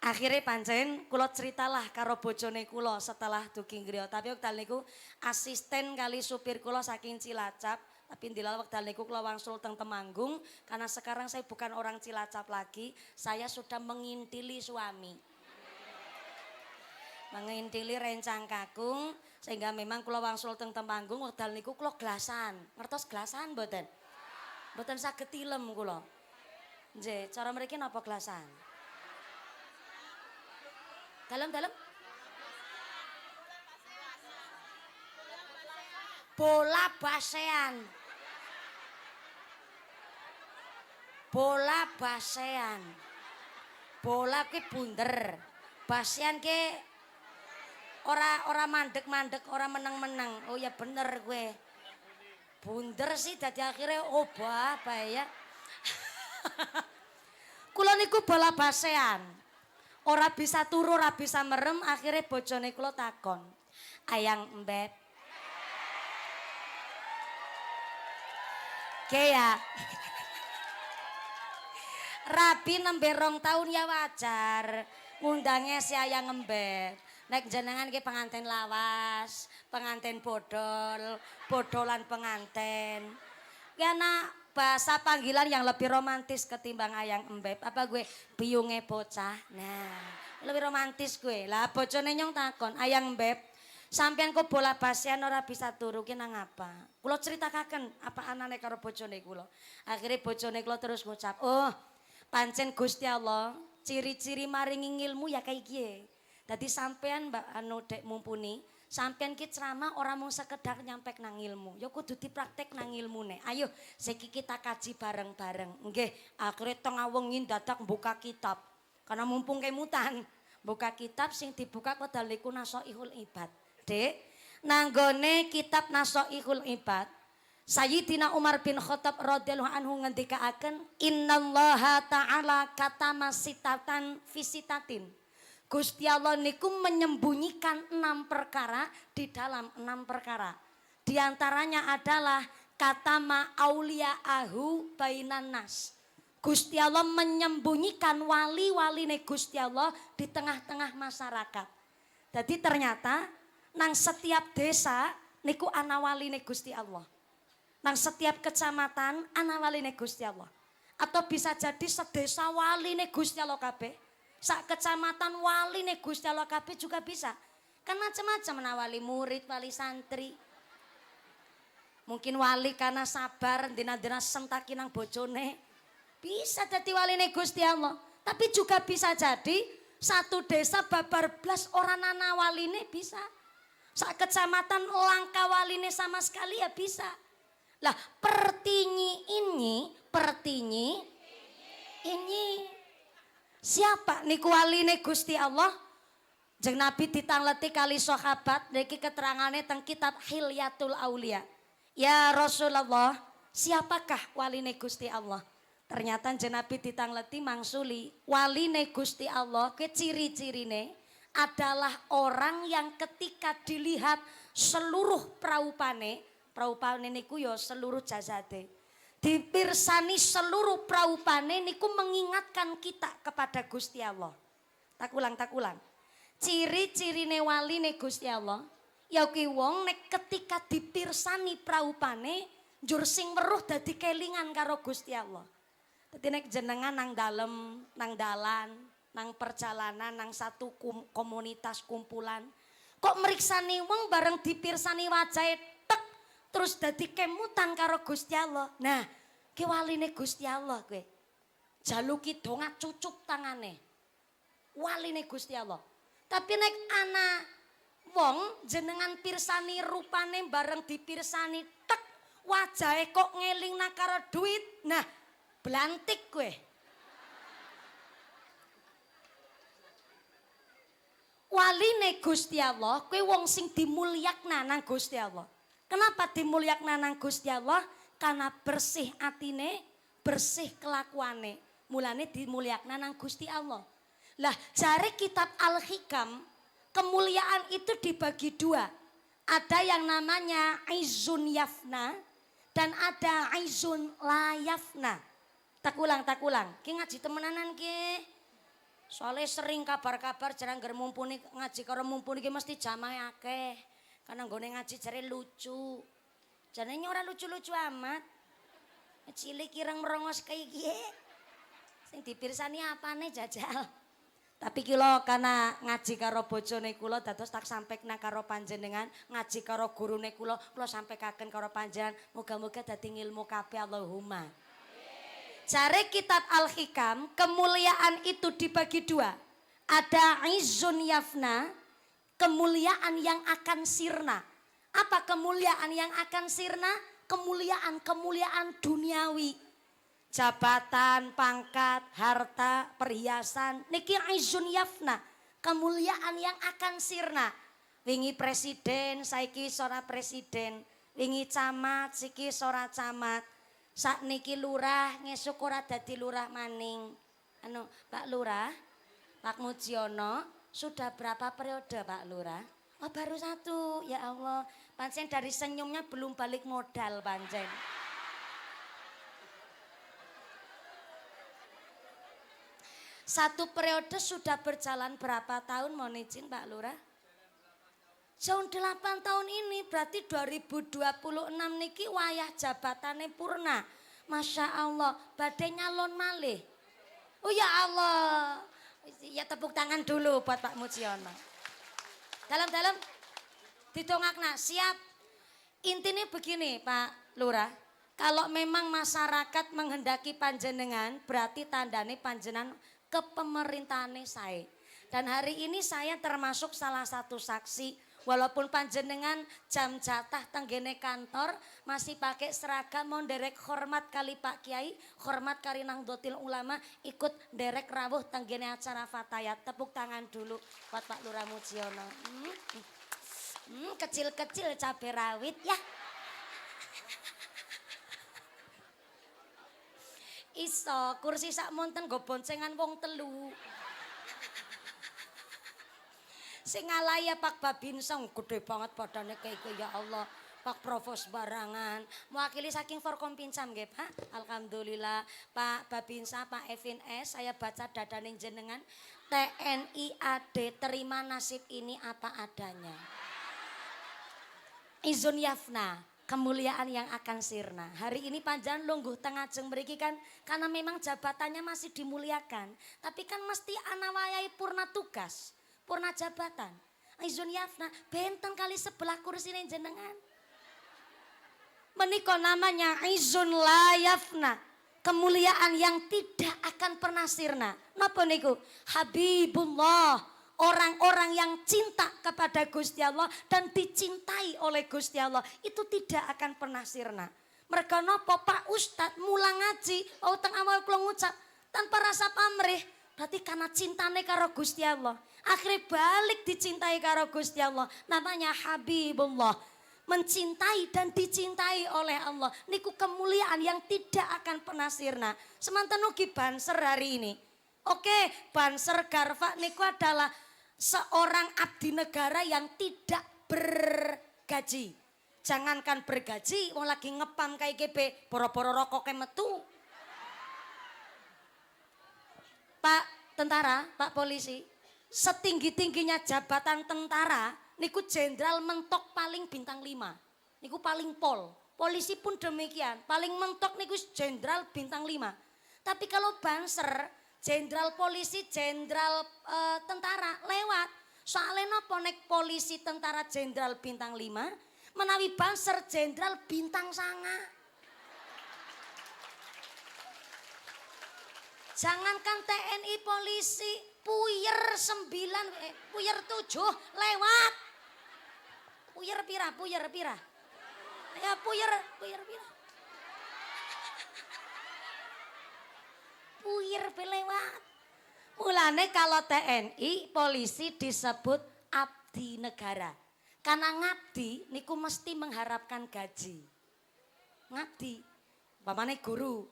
Speaker 1: Akhirnya pancen kula ceritalah karo bojone kula setelah dugi griya. Tapi wekdal niku asisten kali supir kula saking Cilacap. Tapi ndilal wekdal niku kula wangsul teng Temanggung karena sekarang saya bukan orang Cilacap lagi, saya sudah mengintili suami. Mengintili rencang kakung sehingga memang kula wangsul teng Temanggung wekdal niku kula glasan. Ngertos glasan mboten? Mboten saged tilem kula. Nggih, cara mriki napa glasan? Dalem. Bola basean. Bola basean. Bola ki bunder. Basean ki ora mandek-mandek, ora meneng-meneng. Oh ya bener gue. Bunder sih dadi akhirnya obah bae ya. Kula niku bola basean. Ora bisa turu, ora bisa merem, akhirnya bojone kula takon. Ayang Mbep. Ke ya. Rabi nembe 2 tahun ya wajar. Ngundangnya si Ayang Mbep. Nek jenengan ki pengantin lawas, pengantin bodol, bodolan pengantin. Karena bahasa panggilan yang lebih romantis ketimbang Ayang Mbep. Apa gue biunge bocah. Nah, lebih romantis gue. Lah bojone nyong takon, Ayang Mbep, sampean kok bola basean ora bisa turu ki nang apa? Kula critakaken apa anane karo bojone kula. Akhire bojone kula terus ngucap, "Oh, pancen Gusti Allah, ciri-ciri maringi ilmu ya kayak gie. Dadi sampean Mbak anu dek mumpuni, sampean ki ceramah ora mung sekedar nyampek nang ilmu, ya kudu dipraktek nang ilmune. Ayo saiki kita kaji bareng-bareng. Nggih, akhire tengah wengi dadak buka kitab. Karena mumpung kemutan, buka kitab sing dibuka kodal iku Nasoihul Ibad. Dek, nanggone kitab Nasoihul Ibad, Sayyidina Umar bin Khattab radhiyallahu anhu ngendikaaken, innallaha ta'ala katama sitatan fisitatin. Gusti Allah niku menyembunyikan 6 perkara di dalam 6 perkara. Di antaranya adalah katama auliya'ahu bainan nas. Gusti Allah menyembunyikan wali-waline Gusti Allah di tengah-tengah masyarakat. Jadi ternyata nang setiap desa niku ana waline Gusti Allah. Nang setiap kecamatan ana waline Gusti Allah. Atau bisa jadi sedesa waline Gusti Allah kabeh. Sak kecamatan waline Gusti Allah kabeh juga bisa. Kan macam-macam ana wali murid, wali santri. Mungkin wali karena sabar dina-dina sentaki nang bojone. Bisa jadi waline Gusti Allah. Tapi juga bisa jadi satu desa babar blas orang ana waline bisa. Sak kecamatan langka waline sama sekali ya bisa. Lah pertinyi ini siapa niku waline Gusti Allah? Jeung Nabi ditangleti kali sahabat niki keterangane teng kitab Hilyatul Aulia. Ya Rasulullah, siapakah waline Gusti Allah? Ternyata jeung Nabi ditangleti mangsuli waline Gusti Allah ke ciri-cirine adalah orang yang ketika dilihat seluruh praupane niku ya seluruh jasade. Dipirsani seluruh praupane niku mengingatkan kita kepada Gusti Allah. Tak ulang. Ciri-cirine waline Gusti Allah, ya ki wong nek ketika dipirsani praupane njur sing weruh dadi kelingan karo Gusti Allah. Dadi nek jenengan nang dalem, nang dalan, nang perjalanan, nang satu komunitas kumpulan, kok meriksani wong bareng dipirsani wajahe tek terus dadi kemutan karo Gusti Allah. Nah, ki waline Gusti Allah kowe. Jaluki donga cucuk tangane. Waline Gusti Allah. Tapi nek ana wong jenengan pirsani rupane bareng dipirsani tek wajahe kok ngelingna karo duit. Nah, blantik kowe. Waline Gusti Allah kowe wong sing dimulyakna nang Gusti Allah. Kenapa dimulyakna nang Gusti Allah? Karena bersih atine, bersih kelakuane. Mulane dimulyakna nang Gusti Allah. Lah jare kitab Al-Hikam, kemuliaan itu dibagi 2. Ada yang namanya Aizun Yafna dan ada Aizun Layafna. Tak ulang. Ki ngaji temenanan ki. Soalnya sering kabar-kabar jarang mumpuni ngaji karo mumpuni ki mesti jamaah akeh. Karena nggone ngaji jare lucu. Jane ora lucu-lucu amat. Cilik ireng merongos kayak gie. Sing dipirsani apane jajal. Tapi kula karena ngaji karo bojone kula dados tak sampekna karo panjenengan, ngaji karo gurune kula sampekaken karo panjenengan. Moga-moga dadi ilmu kabeh Allahumma. Jare kitab Al-Hikam, kemuliaan itu dibagi 2. Ada Izzun Yafna, kemuliaan yang akan sirna. Apa kemuliaan yang akan sirna? Kemuliaan duniawi. Jabatan, pangkat, harta, perhiasan. Niki izun yafna. Kemuliaan yang akan sirna. Wingi presiden, saiki sora presiden. Wingi camat, siki sora camat. Sakniki lurah, ngesuk ora dadi lurah maning. Pak Lurah, Pak Mujiono, sudah berapa periode Pak Lurah? Oh baru 1, ya Allah. Pancen dari senyumnya belum balik modal pancen. Satu periode sudah berjalan berapa tahun mohon izin Pak Lurah? Tahun 8 tahun ini berarti 2026 niki wayah jabatannya purna. Masya Allah, badai nyalon malih. Oh ya Allah, ya tepuk tangan dulu buat Pak Mujiono. Dalam didongakna siap. Intinya begini Pak Lurah, kalau memang masyarakat menghendaki panjenengan berarti tandane panjenengan kepemerintahannya saya. Dan hari ini saya termasuk salah satu saksi. Walaupun panjenengan jam jatah tenggene kantor masih pakai seragam mau derek hormat kali Pak Kiai, hormat kali Nahdlatul Ulama, ikut derek rawuh tenggene acara Fatayat. Tepuk tangan dulu buat Pak Lurah Mujiono. Kecil-kecil cabai rawit ya. Iso kursi sak monten go boncengan wong telu. Sing ngalaya Pak Babinsong gede banget badannya kayak ya Allah. Pak Provos barangan. Mewakili saking Forkompinjam nggih Pak. Alhamdulillah Pak Babinsa, Pak Evin S, saya baca dadaning jenengan. TNI AD terima nasib ini apa adanya. Izun yafna, kemuliaan yang akan sirna. Hari ini panjenengan lungguh tengah jeng mriki kan karena memang jabatannya masih dimuliakan. Tapi kan mesti ana wayahe purna tugas. Purna jabatan. Izun yafna, benten kali sebelah kursi ini jenengan. Menika namanya izun la yafna. Kemuliaan yang tidak akan pernah sirna. Napa niku? Habibullah. Orang-orang yang cinta kepada Gusti Allah dan dicintai oleh Gusti Allah. Itu tidak akan pernah sirna. Mereka napa Pak Ustadz mulang ngaji. Oh teng awal kula ngucap. Tanpa rasa pamrih. Berarti karena cintane karo Gusti Allah. Akhirnya balik dicintai karo Gusti Allah. Namanya Habibullah. Mencintai dan dicintai oleh Allah. Niku kemuliaan yang tidak akan pernah sirna. Semanten ugi Banser hari ini. Oke, Banser Garfa niku adalah seorang abdi negara yang tidak bergaji. Jangankan bergaji, wong lagi ngepam kayak GB, boro-boro rokoknya metu. Pak tentara, Pak polisi, setinggi-tingginya jabatan tentara, niku jenderal mentok paling bintang 5. Niku paling pol. Polisi pun demikian, paling mentok niku jenderal bintang 5. Tapi kalau Banser, jenderal polisi, jenderal tentara lewat. Soalnya napa nek polisi tentara jenderal bintang 5, menawi Banser jenderal bintang 9. Jangankan TNI polisi, puyer 9, puyer 7 lewat. Puyer pira? Ya puyer pira? Puyer lewat. Mulane kalau TNI polisi disebut abdi negara. Karena ngabdi niku mesti mengharapkan gaji. Ngabdi. Pamane guru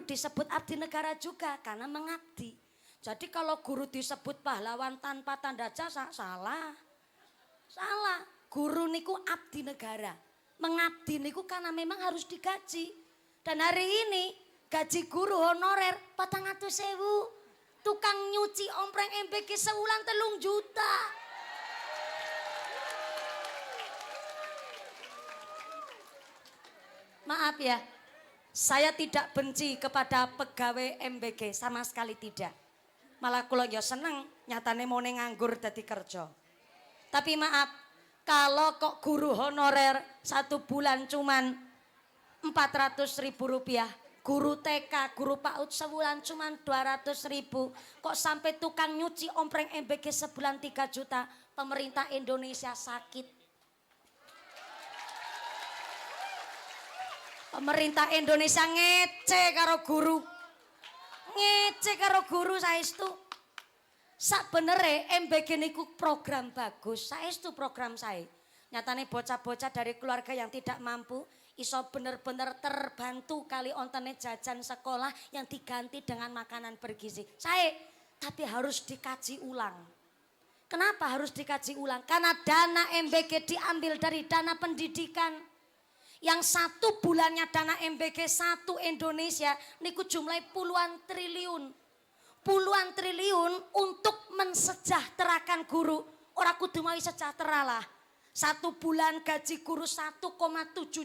Speaker 1: disebut abdi negara juga karena mengabdi. Jadi kalau guru disebut pahlawan tanpa tanda jasa salah. Guru niku abdi negara. Mengabdi niku karena memang harus digaji. Dan hari ini gaji guru honorer 400.000. Tukang nyuci ompreng MBK sewulan 3 juta. Maaf ya, saya tidak benci kepada pegawai MBK sama sekali tidak. Malah kula ya seneng nyatane mau nganggur dadi kerja. Tapi maaf, kalau kok guru honorer 1 bulan cuman 400.000 rupiah. Guru TK, guru PAUD sebulan cuman 200.000. Kok sampai tukang nyuci ompreng MBK sebulan 3 juta. Pemerintah Indonesia sakit. Pemerintah Indonesia ngece karo guru. Ngece karo guru saestu. Sakbenere MBG niku program bagus, saestu program sae. Nyatane bocah-bocah dari keluarga yang tidak mampu iso bener-bener terbantu kali ontene jajan sekolah yang diganti dengan makanan bergizi. Sae, tapi harus dikaji ulang. Kenapa harus dikaji ulang? Karena dana MBG diambil dari dana pendidikan. Yang 1 bulannya dana MBG 1 Indonesia niku jumlah puluhan triliun. Puluhan triliun untuk mensejahterakan guru. Ora kudu mau sejahtera lah. 1 bulan gaji guru 1,7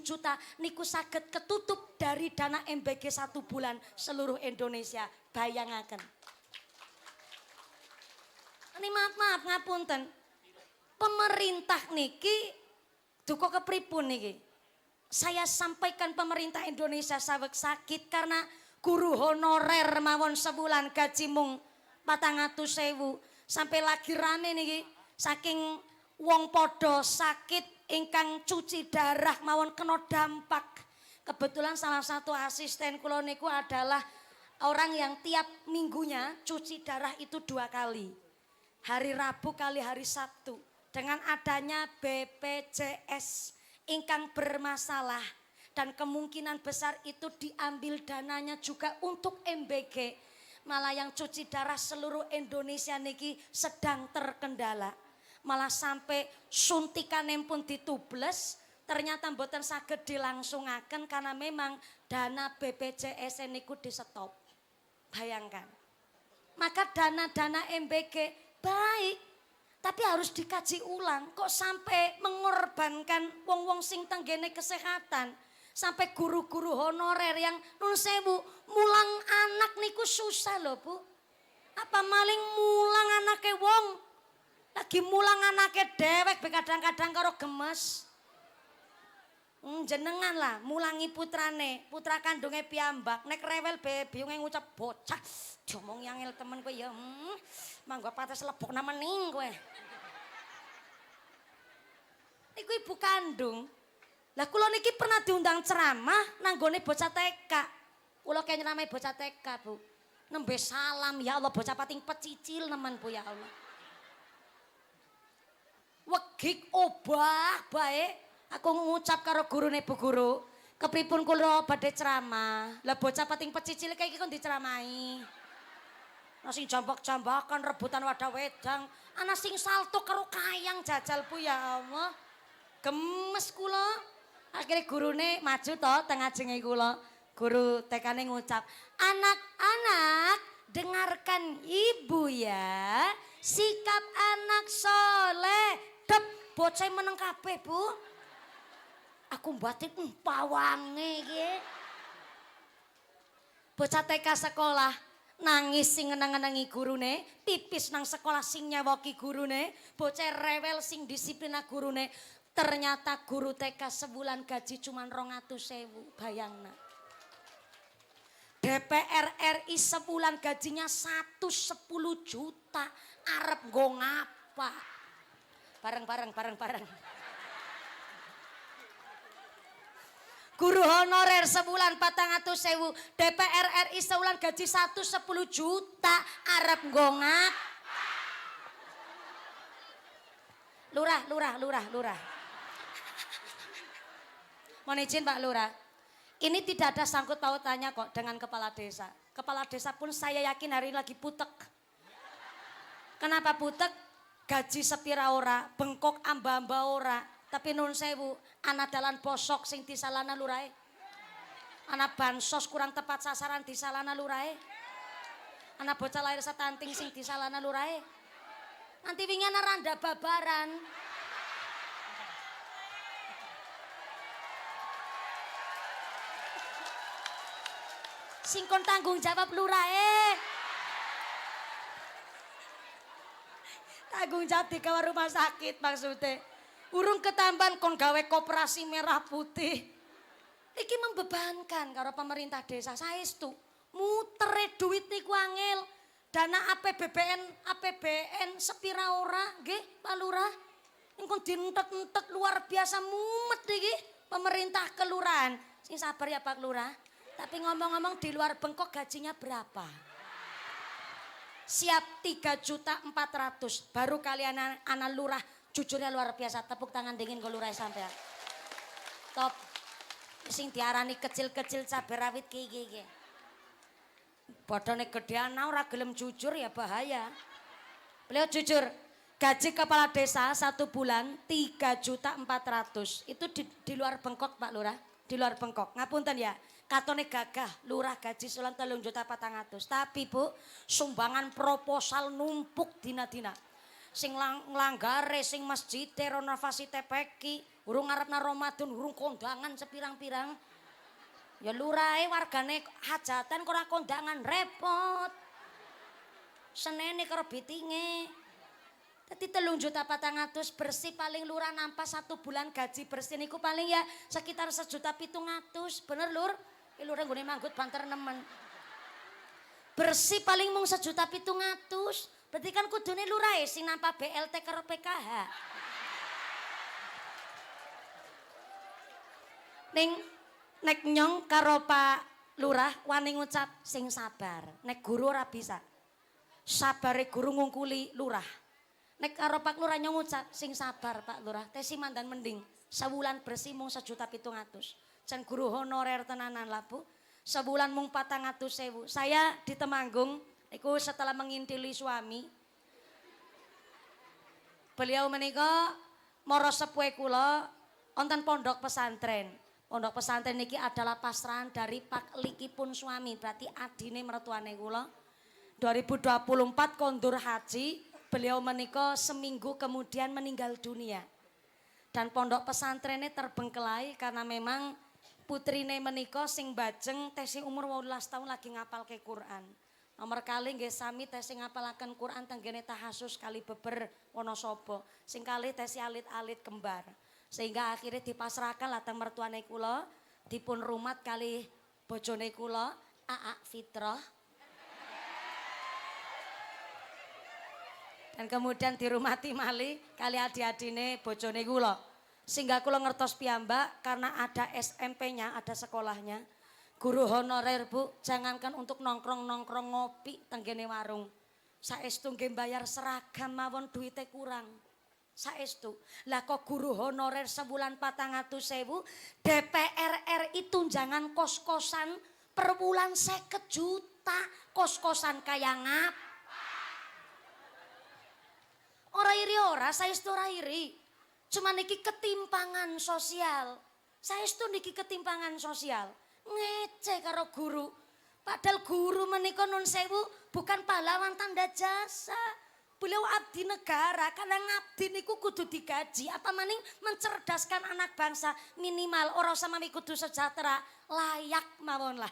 Speaker 1: juta niku saged ketutup dari dana MBG 1 bulan seluruh Indonesia. Bayangaken. Ini maaf ngapunten. Pemerintah niki duko kepripun niki. Saya sampaikan pemerintah Indonesia saweg sakit karena guru honorer mawon sebulan gaji mung 400.000 sampai lagi rame niki saking wong podo sakit ingkang cuci darah mawon kena dampak. Kebetulan salah satu asisten kula niku adalah orang yang tiap minggunya cuci darah itu 2 kali. Hari Rabu kali hari Sabtu. Dengan adanya BPJS ingkang bermasalah dan kemungkinan besar itu diambil dananya juga untuk MBG. Malah yang cuci darah seluruh Indonesia niki sedang terkendala. Malah sampai suntikannya pun ditubles, ternyata mboten saged dilangsungaken karena memang dana BPJS niku di stop. Bayangkan. Maka dana-dana MBG baik, tapi harus dikaji ulang. Kok sampai mengorbankan wong-wong sing tenggene kesehatan, sampai guru-guru honorer yang nun sewu mulang anak niku susah loh Bu. Apa maling mulang anake wong? Lagi mulang anake dewek kadang-kadang karo gemes. Jenengan lah mulangi putrane, putra kandungnya piyambak. Nek rewel bingung ngucap bocah. Diomong yangel temen kowe ya. Mangga pates lebok namening kowe. Iku ibu kandung. Lah kula niki pernah diundang ceramah nanggone bocah TK. Kula kaya nyeramahi bocah TK, Bu. Nembe salam ya Allah bocah pating pecicil nemen Bu ya Allah. Wegik obah bae. Aku ngucap karo gurune Bu Guru, kepripun kula badhe ceramah. Lah bocah pating pecicil kayak iki kon diceramahi. Ana sing jambak-jambakan rebutan wadah wedang, ana sing salto karo kayang jajal Bu ya Allah. Gemes kula. Akhirnya gurune maju to teng ajenge kula. Guru TK-ne ngucap, "Anak-anak, dengarkan ibu ya. Sikap anak soleh." Dep bocah meneng kabeh, Bu. Aku batin pawange iki. Bocah TK sekolah nangis sing ngenang-ngenangi gurune, pipis nang sekolah sing nyawoki gurune, bocah rewel sing disiplina gurune. Ternyata guru TK sebulan gaji cuma 200.000, bayangna. DPR RI sebulan gajinya 110 juta, arep nggo ngapa? Bareng. Guru honorer sebulan 400.000, DPR RI sebulan gaji 110 juta, arep nggo ngapa? Lurah. Mohon izin Pak Lurah, ini tidak ada sangkut pautannya kok dengan kepala desa. Kepala desa pun saya yakin hari ini lagi putek. Kenapa putek? Gaji sepira ora, bengkok amba-amba ora. Tapi nun sewu, anak dalan bosok sing disalana lurae. Anak bansos kurang tepat sasaran disalana lurae. Anak bocah lahir setanting sing disalana lurae. Nanti wingi ana randa babaran. Sing kon tanggung jawab lurae. Tanggung jawab di kawah rumah sakit maksudnya. Urung ketambahan kon gawe koperasi merah putih. Iki membebankan karo pemerintah desa saestu. Mutere duit niku angel. Dana APBN sepira ora nggih Pak Lurah. Engko dientek-entek luar biasa mumet iki pemerintah kelurahan. Sing sabar ya Pak Lurah. Tapi ngomong-ngomong di luar Bengkok gajinya berapa? Siap 3.400.000. Baru kalian anak lurah jujurnya luar biasa. Tepuk tangan dingin ke lurah sampai. Top. Sing diarani kecil-kecil cabai rawit ki. Bodone gedean ora gelem jujur ya bahaya. Beliau jujur. Gaji kepala desa 1 bulan 3.400.000. Itu di luar Bengkok Pak Lurah. Di luar Bengkok. Ngapunten ya. Katone gagah lurah gaji sulan 3.400.000. Tapi Bu, sumbangan proposal numpuk dina-dina. Sing nglanggare sing masjid renovasi TPK, urung ngarepna Ramadan, urung kondangan sepirang-pirang. Ya lurahe wargane hajatan kok ora kondangan repot. Senene karo bitinge. Dadi 3.400.000 bersih paling lurah nampas 1 bulan gaji bersih niku paling ya sekitar 1.700.000. Bener Lur? Lurah nggone manggut banter nemen. Bersih paling mung 1.700.000. Berarti kan kudune lurahe sing nampa BLT karo PKH. Ning nek nyong karo Pak Lurah wani ngucap sing sabar. Nek guru ora bisa. Sabare guru ngungkuli lurah. Nek karo Pak Lurah nyong ngucap sing sabar Pak Lurah. Tesi mandan mending. Sewulan bersih mung 1.700.000. Jan guru honorer tenanan lah Bu. Sebulan mung 400.000. Saya di Temanggung niku setelah mengintili suami. Beliau menika mara sepuhe kula wonten pondok pesantren. Pondok pesantren niki adalah pasrahan dari Pak Likipun suami, berarti adine mertuane kula. 2024 kondur haji, beliau menika seminggu kemudian meninggal dunia. Dan pondok pesantrennya terbengkelai karena memang putrine menika sing bajeng tesih umur 18 tahun lagi ngapalke Quran. Nomor kali nggih sami tesih ngapalaken Quran tenggene tahasus kali beber Wonosobo. Sing kali tesih alit-alit kembar. Sehingga akhirnya dipasrahkan latang mertuane kula dipun rumat kali bojone kula Aa Fitrah. Dan kemudian dirumati malih kali adi-adine bojone kula. Sehingga kula ngertos piyambak karena ada SMP-nya, ada sekolahnya. Guru honorer Bu, jangankan untuk nongkrong-nongkrong ngopi tenggene warung. Saestu nggih bayar seragam mawon duite kurang. Saestu. Lah kok guru honorer sebulan 400.000, DPR RI tunjangan kos-kosan per bulan 50 juta. Kos-kosan kaya ngap. Ora iri ora, saestu ora iri. Cuma niki ketimpangan sosial. Saestu niki ketimpangan sosial. Ngece karo guru. Padahal guru menika nun sewu bukan pahlawan tanda jasa. Beliau abdi negara, karena ngabdi niku kudu digaji. Apa maning mencerdaskan anak bangsa minimal orang sama kudu sejahtera layak mawon lah.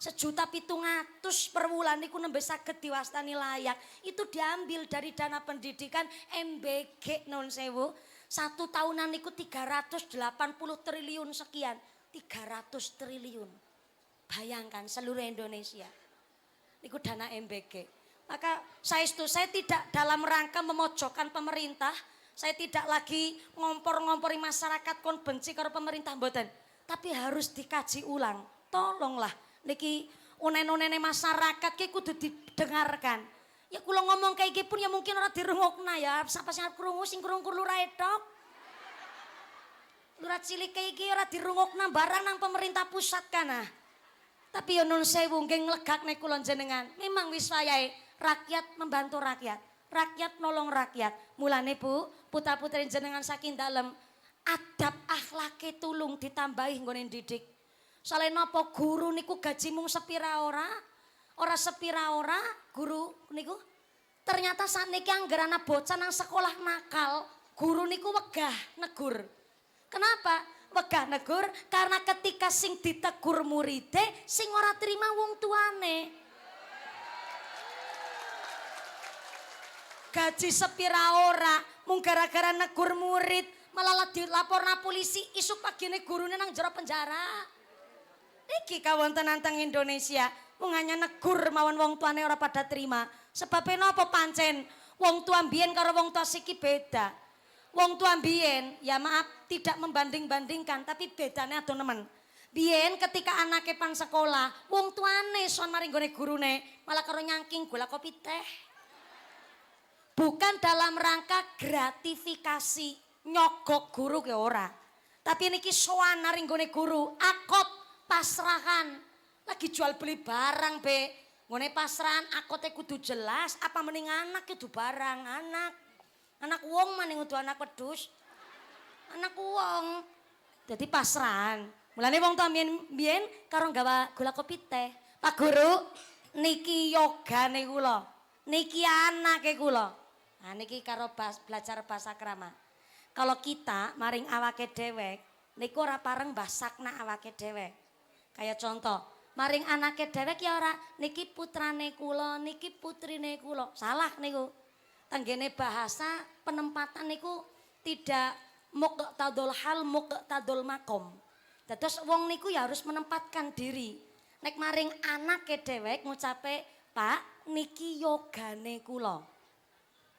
Speaker 1: 1.700.000 per bulan niku nembe saged diwastani layak. Itu diambil dari dana pendidikan MBG nun sewu. 1 tahunan niku 380 triliun sekian. 300 triliun. Bayangkan seluruh Indonesia. Niku dana MBG. Maka saya tidak dalam rangka memojokkan pemerintah. Saya tidak lagi ngompor-ngompori masyarakat kon benci karo pemerintah mboten. Tapi harus dikaji ulang. Tolonglah niki unen-unene masyarakat ki kudu didengarkan. Ya kula ngomong kayak gini pun ya mungkin ora dirungokna ya. Sapa sing arep krungu sing krungu lurahe tok. Lurah cilik kayak gini ora dirungokna barang nang pemerintah pusat kana. Tapi ya nun sewu nggih nglegakne kula jenengan. Memang wis wayahe rakyat membantu rakyat. Rakyat nolong rakyat. Mulane Bu, putra-putri jenengan saking dalem adab akhlake tulung ditambahi nggone didik. Soale napa guru niku gaji mung sepira ora? Ora sepira ora guru niku. Ternyata sakniki anggerana bocah nang sekolah nakal, guru niku wegah negur. Kenapa? Wegah negur karena ketika sing ditegur muride sing ora terima wong tuane. Gaji sepira ora mung gara-gara negur murid malah dilaporna polisi isuk pagine gurune nang jero penjara. Iki kawontenan teng Indonesia mung hanya negur mawon wong tuane ora pada terima. Sebabnya napa pancen wong tua mbiyen karo wong tua siki beda. Wong tua mbiyen ya maaf tidak membanding-bandingkan tapi bedanya atuh nemen. Biyen ketika anake pan sekolah, wong tuane son maring gone gurune, malah karo nyangking gula kopi teh. Bukan dalam rangka gratifikasi nyogok guru ke ora. Tapi niki sowan maring gone guru, akot pasrahan. Lagi jual beli barang be. Ngone pasrahan akote kudu jelas, apa mending anak itu barang anak. Anak wong maning kudu anak wedhus. Anak wong. Jadi pasrahan. Mulane wong tua biyen karo nggawa gula kopi teh. Pak Guru, niki yogane kula. Niki anake kula. Nah niki karo belajar bahasa krama. Kalau kita maring awake dhewek, niku ora pareng mbasakna awake dhewek. Kayak contoh, maring anake dhewek ya ora niki putrane kula, niki putrine kula. Salah niku. Tenggene bahasa penempatan niku tidak muqtadul hal muqtadul makom. Terus wong niku ya harus menempatkan diri. Nek maring anake dhewek ngucape, "Pak, niki yogane kula.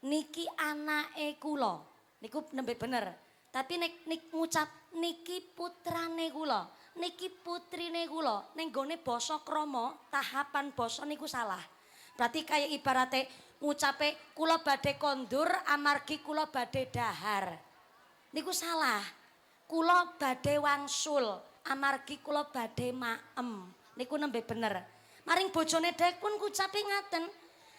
Speaker 1: Niki anake kula." Niku nembe bener. Tapi nek ngucap niki putrane kula, niki putrine kula, ning gone basa krama, tahapan basa niku salah. Berarti kayak ibarate ngucape kula badhe kondur amargi kula badhe dahar. Niku salah. Kula badhe wangsul amargi kula badhe maem. Niku nembe bener. Maring bojone dhek pun ngucape ngaten.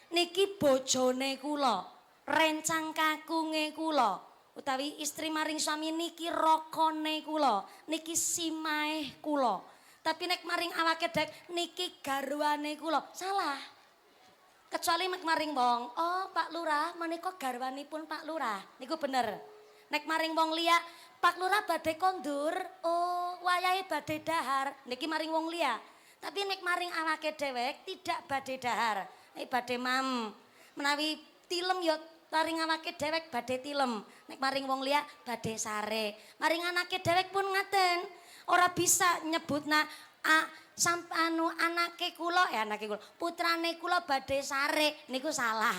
Speaker 1: Niki bojone kula, rencang kakunge kula. Utawi istri maring suami niki rokone kula, niki simahe kula. Tapi nek maring awake dhek niki garwane kula. Salah. Kecuali nek maring wong, "Oh, Pak Lurah, menika garwanipun Pak Lurah." Niku bener. Nek maring wong liya, "Pak Lurah badhe kondur." "Oh, wayahe badhe dahar." Niki maring wong liya. Tapi nek maring awake dhewek tidak badhe dahar. Nek badhe mam. Menawi tilem ya maring awake dhewek badhe tilem. Nek maring wong liya badhe sare. Maring anake dhewek pun ngaten. Ora bisa nyebutna anake kula putrane kula badhe sare. Niku salah.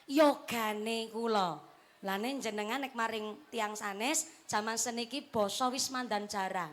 Speaker 1: Yogane kula. Lane jenengan nek maring tiang sanes zaman seniki basa wis mandan jarang.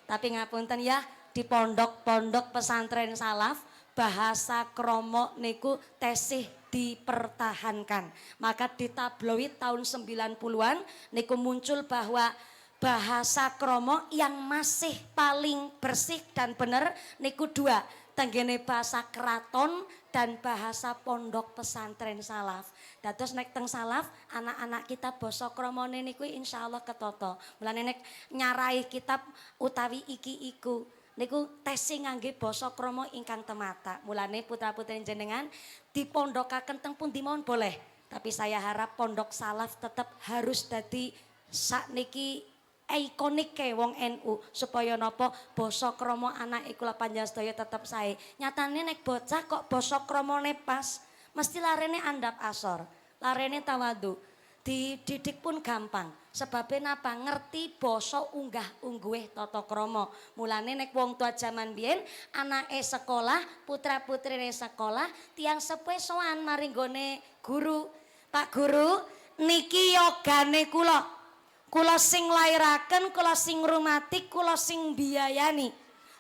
Speaker 1: Tapi ngapunten ya, di pondok-pondok pesantren salaf bahasa kromo niku tesih dipertahankan. Maka di tabloid tahun 90-an niku muncul bahwa bahasa kromo yang masih paling bersih dan benar niku dua. Tenggene bahasa keraton dan bahasa pondok pesantren salaf. Dados nek teng salaf anak-anak kita basa kramane niku insyaallah ketata. Mulane nek nyarai kitab utawi iki iku niku tesi ngangge basa krama ingkang temata. Mulane putra-putri jenengan dipondokaken teng pundi mawon boleh. Tapi saya harap pondok salaf tetap harus dadi sakniki ikonik ke wong NU supaya napa basa krama anake kula panjenengan sedaya tetep sae. Nyatane nek bocah kok basa kramane pas, mesti larene andap asor, larene tawadu. Dididik pun gampang. Sebabnya napa? Ngerti basa unggah-ungguhe tata krama. Mulane nek wong tua jaman biyen anake sekolah, putra-putrine sekolah, tiang sepuh sowan maring gone guru. "Pak Guru, niki yogane kula. Kula sing lairaken, kula sing rumati, kula sing biayani.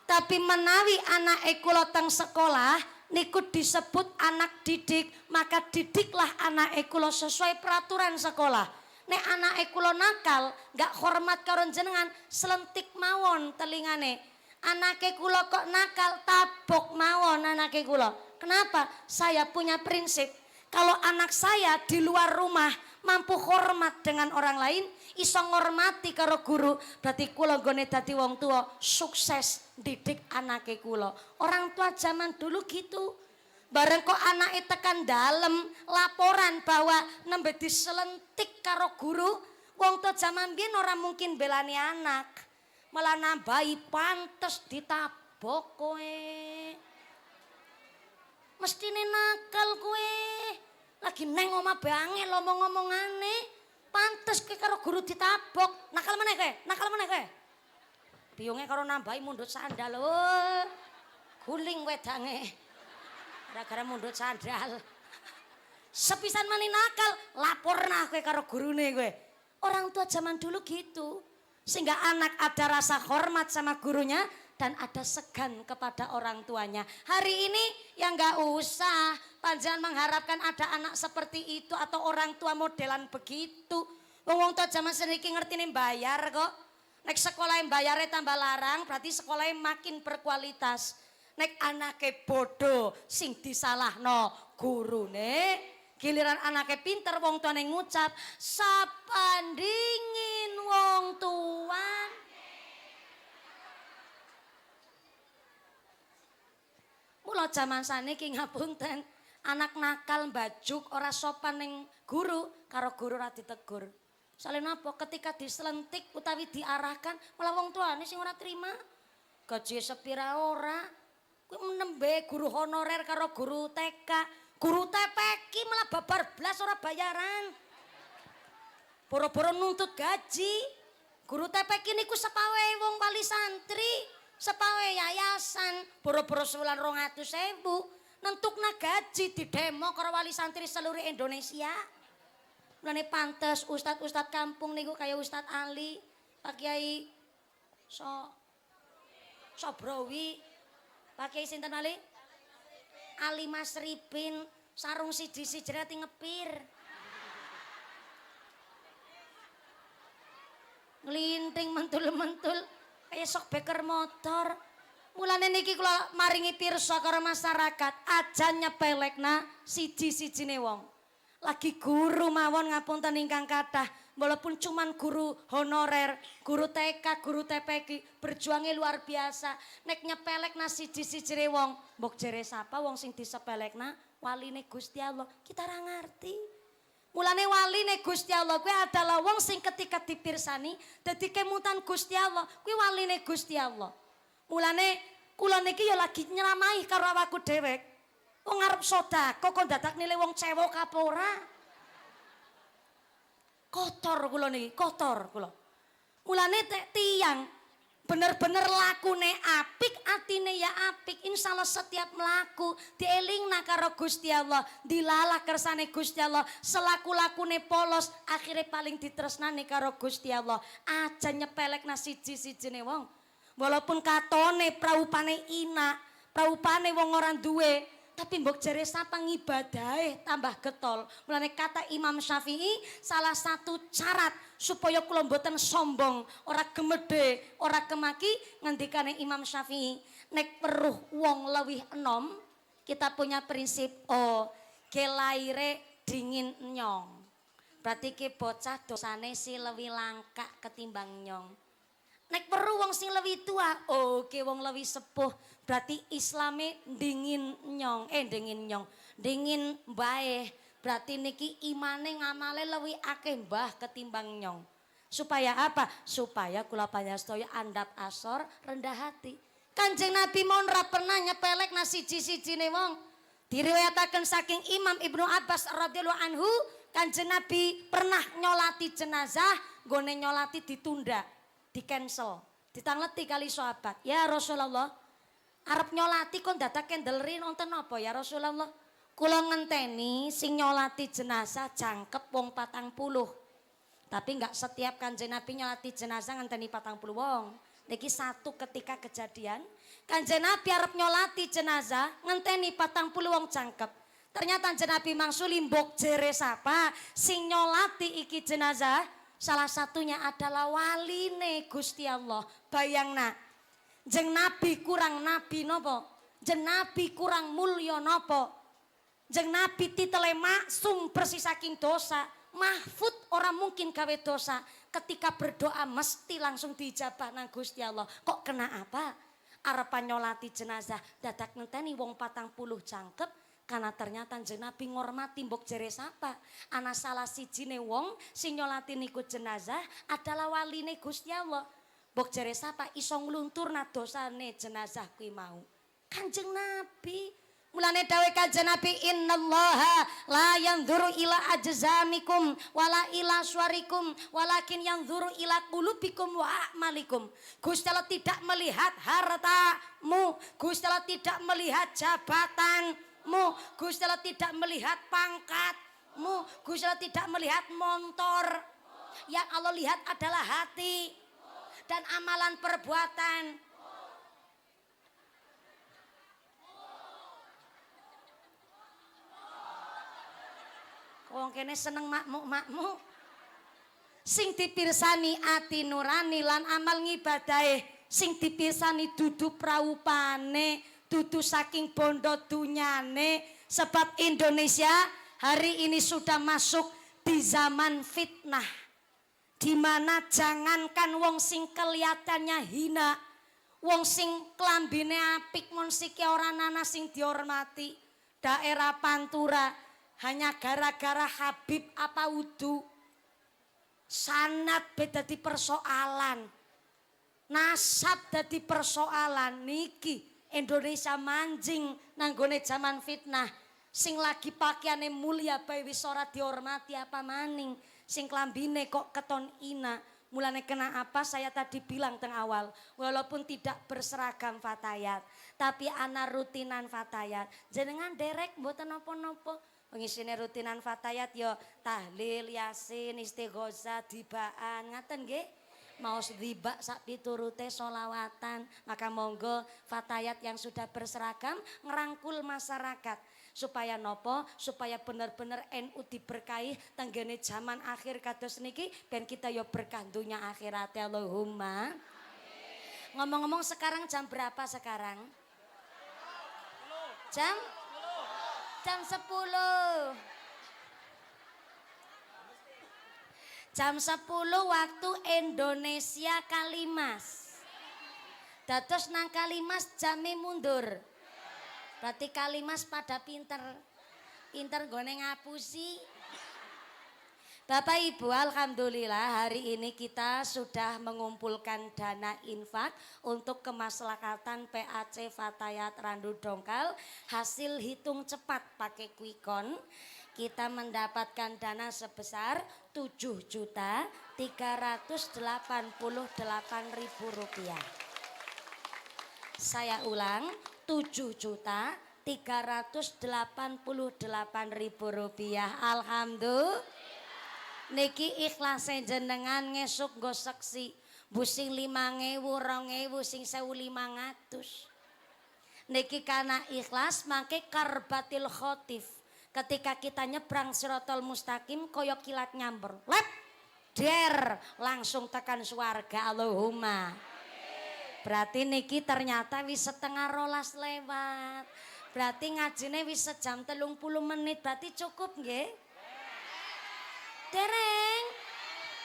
Speaker 1: Tapi menawi anake kula teng sekolah niku disebut anak didik, maka didiklah anake kula sesuai peraturan sekolah. Nek anake kula nakal, gak hormat karo jenengan, selentik mawon telingane. Anake kula kok nakal, tabok mawon anake kula. Kenapa? Saya punya prinsip. Kalau anak saya di luar rumah mampu hormat dengan orang lain, iso ngormati karo guru, berarti kula nggone dadi wong tua sukses didik anake kula. Orang tua zaman dulu gitu. Bareng kok anake tekan dalem laporan bahwa nembe diselentik karo guru, wong tua zaman biyen ora mungkin belani anak. Malah nambahi pantes ditabok kowe. Mestine nakal kowe. Lagi neng omah bangel ngomong-ngomongane. Pantes kowe karo guru ditabok. Nakal meneh kowe, nakal meneh kowe. Biyunge karo nambahi mundut sandal. Oh, guling wedange. Gara-gara mundut sandal. Sepisan mani nakal, laporna kowe karo gurune kowe. Orang tua zaman dulu gitu. Sehingga anak ada rasa hormat sama gurunya dan ada segan kepada orang tuanya. Hari ini ya nggak usah panjenengan mengharapkan ada anak seperti itu atau orang tua modelan begitu. Wong tua zaman seniki ngerti nih bayar kok. Nek sekolah yang bayarnya tambah larang berarti sekolahnya makin berkualitas. Nek anake bodoh sing disalahno gurune, giliran anake pinter wong tuane ngucap sapandingin wong tuane. Mula jaman saniki ngapunten, anak nakal mbajuk ora sopan ning guru karo guru ora ditegur. Soalnya napa ketika diselentik utawi diarahkan malah wong tuane sing ora terima. Gaji sepira ora. Kuwi menembe guru honorer karo guru TK, guru TPK malah babar blas ora bayaran. Boro-boro nuntut gaji. Guru TPK niku sepawe wong wali santri, sepawe yayasan, boro-boro sebulan 200.000 nentukna gaji di demo karo wali santri seluruh Indonesia. Mulane pantes ustad-ustad kampung niku kaya Ustad Ali, Pak Kiai Sobrowi, Pak Kiai sinten Ali? Ali Masripin, sarung siji-siji ati ngepir. Nglinting mentul-mentul kaya sok beker motor. Mulane niki kula maringi pirsa karo masyarakat, aja nyepelekna siji-sijine wong. Lagi guru mawon ngapunten ingkang kathah, walaupun cuman guru honorer, guru TK, guru TPK, berjuangnya luar biasa. Nek nyepelekna siji-sijine wong, mbok jere sapa wong sing disepelekna waline Gusti Allah. Kita ora ngerti. Mulane waline Gusti Allah kuwi adalah wong sing ketika dipirsani dadi kemutan Gusti Allah, kuwi waline Gusti Allah. Mulane kula niki ya lagi nyramai karo awakku dhewek. Wong arep sedekah kok dadak nilai wong cewek apa ora? Kotor kula niki, kotor kula. Mulane tiyang bener-bener lakune apik, atine ya apik. Insyaallah setiap melaku dielingna karo Gusti Allah, dilalah kersane Gusti Allah, selaku lakune polos akhirnya paling ditresnani karo Gusti Allah. Aja nyepelekna siji-sijine wong. Walaupun katone praupane ina, praupane wong ora duwe, tapi mbok jere sapa ngibadahe tambah getol. Mulane kata Imam Syafi'i, salah satu syarat supaya kula mboten sombong, ora gemede, ora kemaki, ngendikane Imam Syafi'i, nek weruh wong lewih enom, kita punya prinsip kelaire dingin nyong. Berarti ki bocah dosane si lewih langka ketimbang nyong. Nek weruh wong sing lewih tua, wong lewih sepuh, berarti Islame dingin nyong, dingin bae. Berarti niki imane ngamale lewih akeh mbah ketimbang nyong. Supaya apa? Supaya kula panjenengan andap asor, rendah hati. Kanjeng Nabi mon ra pernah nyepelek siji-sijine wong. Diriwayataken saking Imam Ibnu Abbas radhiyallahu anhu, Kanjeng Nabi pernah nyolati jenazah, nggone nyolati ditunda, di cancel, ditangleti kali sahabat. Ya Rasulullah, arep nyolati kok dadak kendelri nonton apa ya Rasulullah? Kula ngenteni sing nyolati jenazah jangkep wong 40. Tapi enggak setiap Kanjeng Nabi nyolati jenazah ngenteni 40 wong. Niki satu ketika kejadian, Kanjeng Nabi arep nyolati jenazah ngenteni 40 wong jangkep. Ternyata Kanjeng Nabi mangsuli mbok jere sapa sing nyolati iki jenazah? Salah satunya adalah waline Gusti Allah. Bayangna, jeng Nabi kurang nabi nopo? Jeng Nabi kurang mulya nopo? Jeng Nabi titele maksum bersih saking dosa. Mahfud orang mungkin gawe dosa. Ketika berdoa mesti langsung dijabah nang Gusti Allah. Kok kena apa? Arepan nyolati jenazah dadak ngenteni wong 40 jangkep. Karena ternyata Kanjeng Nabi ngormati mbok jere sapa. Ana salah sijine wong sing nyolati niku jenazah adalah waline Gusti Allah. Mbok jere sapa iso nglunturna dosane jenazah kuwi mau. Kanjeng Nabi. Mulane dawuh Kanjeng Nabi, innallaha la yanzuru ila ajzamikum wala ila suwarikum walakin yanzuru ila qulubikum wa a'malikum. Gusti Allah tidak melihat hartamu, Gusti Allah tidak melihat jabatanmu, Gusti Allah tidak melihat pangkatmu, Gusti Allah tidak melihat montor. Yang Allah lihat adalah hati dan amalan perbuatan. wong kene seneng makmuk. Sing dipirsani ati nurani lan amal ngibadahe, sing dipirsani dudu praupane, dudu saking bondo dunyane. Sebab Indonesia hari ini sudah masuk di zaman fitnah, di mana jangankan wong sing kelihatannya hina, wong sing klambine apik monsike ora ana sing dihormati. Daerah Pantura hanya gara-gara Habib apa wudu sanad beda di persoalan, nasab dadi persoalan. Niki Indonesia manjing nanggone zaman fitnah. Sing lagi pakaiane mulia bae wis ora dihormati apa maning, sing klambine kok keton ina. Mulane kena apa saya tadi bilang teng awal, walaupun tidak berseragam fatayat, tapi ana rutinan fatayat. Jenengan derek mboten napa-napa. Pengisine rutinan fatayat ya tahlil, yasin, istighosah, dibaan, ngaten nggih. Maos dibak sak piturute solawatan. Maka monggo fatayat yang sudah berseragam ngerangkul masyarakat. Supaya nopo, supaya bener-bener NU diberkahi tenggene zaman akhir kados niki ben kita yo berkah dunya akhirat ya Allahumma. Ngomong-ngomong sekarang jam berapa sekarang? Jam 10. Jam 10 waktu Indonesia Kalimas. Dados nang Kalimas jame mundur. Berarti Kalimas pada pinter gone ngapusi. Bapak Ibu, alhamdulillah hari ini kita sudah mengumpulkan dana infak untuk kemaslahatan PAC Fatayat Randu Dongkal. Hasil hitung cepat pakai Quickon, kita mendapatkan dana sebesar Rp7.388.000. Saya ulang, Rp7.388.000. Alhamdulillah. Niki ikhlase jenengan ngesuk nggo seksi. Busing 5.000, 2.000, sing 1.500. Niki karena ikhlas mangke karbatil khotif. Ketika kita nyebrang Siratal Mustaqim koyo kilat nyamber. Lep, der, langsung tekan swarga. Allahumma. Berarti niki ternyata wis 11:30 lewat. Berarti ngajine wis sejam 30 menit. Berarti cukup nggih?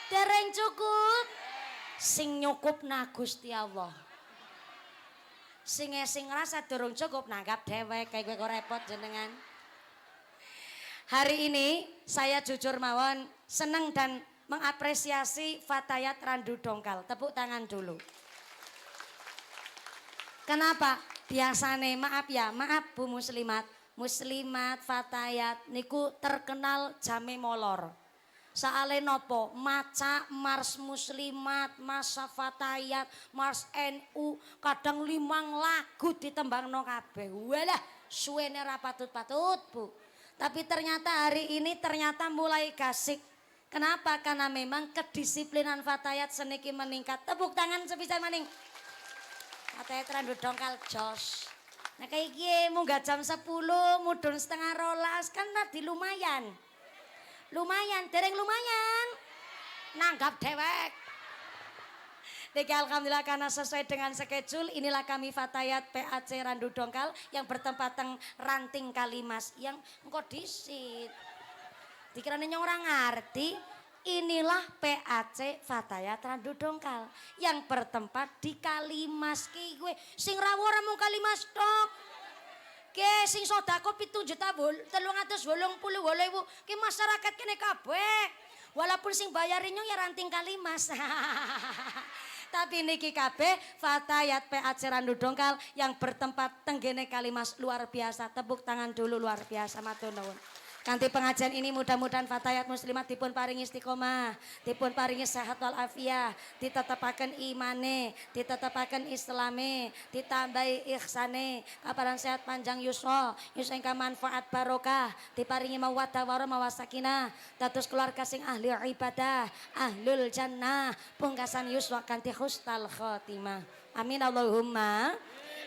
Speaker 1: Dereng cukup. Sing nyukup na Gusti Allah. Sing rasa durung cukup nanggap dhewek kayak kowe kok repot jenengan. Hari ini saya jujur mawon seneng dan mengapresiasi Fatayat Randu Dongkal. Tepuk tangan dulu. Kenapa? Biasane maaf Bu muslimat Fatayat niku terkenal jame molor. Saale nopo maca mars muslimat, masa Fatayat, mars NU, kadang 5 lagu ditembangno kabeh. Walah, suwene ra patut-patut, Bu. Tapi ternyata hari ini mulai gasik. Kenapa? Karena memang kedisiplinan Fatayat seniki meningkat. Tepuk tangan sepisan maning. Fatayat Randu Dongkal jos. Nah kayak gini munggah jam 10, mudun 11:30 kan tadi lumayan. Dereng lumayan. Nanggap dewek. Niki alhamdulillah karena sesuai dengan schedule inilah kami Fatayat PAC Randu Dongkal yang bertempat teng Ranting Kalimas yang engko disit. Dikirane nyong ora ngerti. Inilah PAC Fatayat Randu Dongkal yang bertempat di Kalimas ki kowe sing rawuh ora mung Kalimas tok. Ke sing sedekah 7.388.000 ki masyarakat kene kabeh. Walaupun sing bayarin ya Ranting Kalimas. Tapi niki kabeh Fatayat PAC Randu Dongkal yang bertempat tenggene Kalimas luar biasa. Tepuk tangan dulu luar biasa matur nuwun. Kanthi pengajian ini mudah-mudahan Fatayat muslimat dipun paringi istiqomah, dipun paringi sehat wal afiat, ditetepaken imane, ditetepaken islame, ditambahi ihsane, kaparan sehat panjang yuswa, ingkang manfaat barokah, diparingi mawaddah warahmah wasakinah, dados keluarga sing ahli ibadah, ahlul jannah, pungkasan yuswa kanthi husnul khotimah. Amin Allahumma.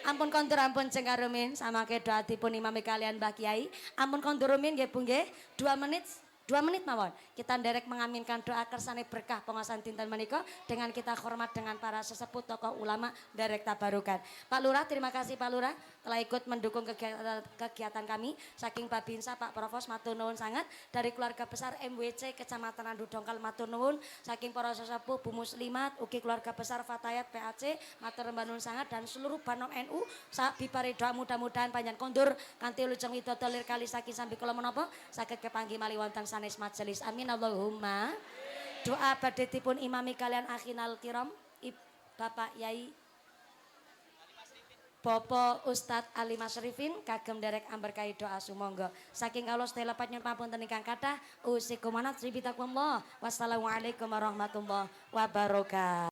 Speaker 1: Ampun kondur ampun cengkarumin sama ke doa dipun imami kalian Mbah Kiai. Ampun kondur rumin nggih Bu nggih. 2 menit 2 menit mawon. Kita nderek mengaminkan doa kersane berkah pengawasan dinten menika dengan kita hormat dengan para sesepuh tokoh ulama nderek tabarukan. Pak Lurah, terima kasih Pak Lurah telah ikut mendukung kegiatan kami. Saking Babinsa Pak Provos matur nuwun sangat, dari keluarga besar MWC Kecamatan Andu Dongkal matur nuwun, saking para sesepuh Bu Muslimat ugi keluarga besar Fatayat PAC matur nuwun sangat, dan seluruh Banom NU sak bipare doa mudah-mudahan panjang kondur kanthi lujeng widodo lir kali saking sambi kula menapa saged kepanggih malih wonten sanes majelis. Amin Allahumma. Doa badhe dipun imami kalian akhinal kiram Bapak Yai Bapak Ustadz Ali Masrifin kagem derek amberkahi doa sumangga. Saking kawula sedaya lepat nyuwun pamunten ingkang kathah usikum manat sri bitakumullah. Wassalamualaikum warahmatullahi wabarakatuh.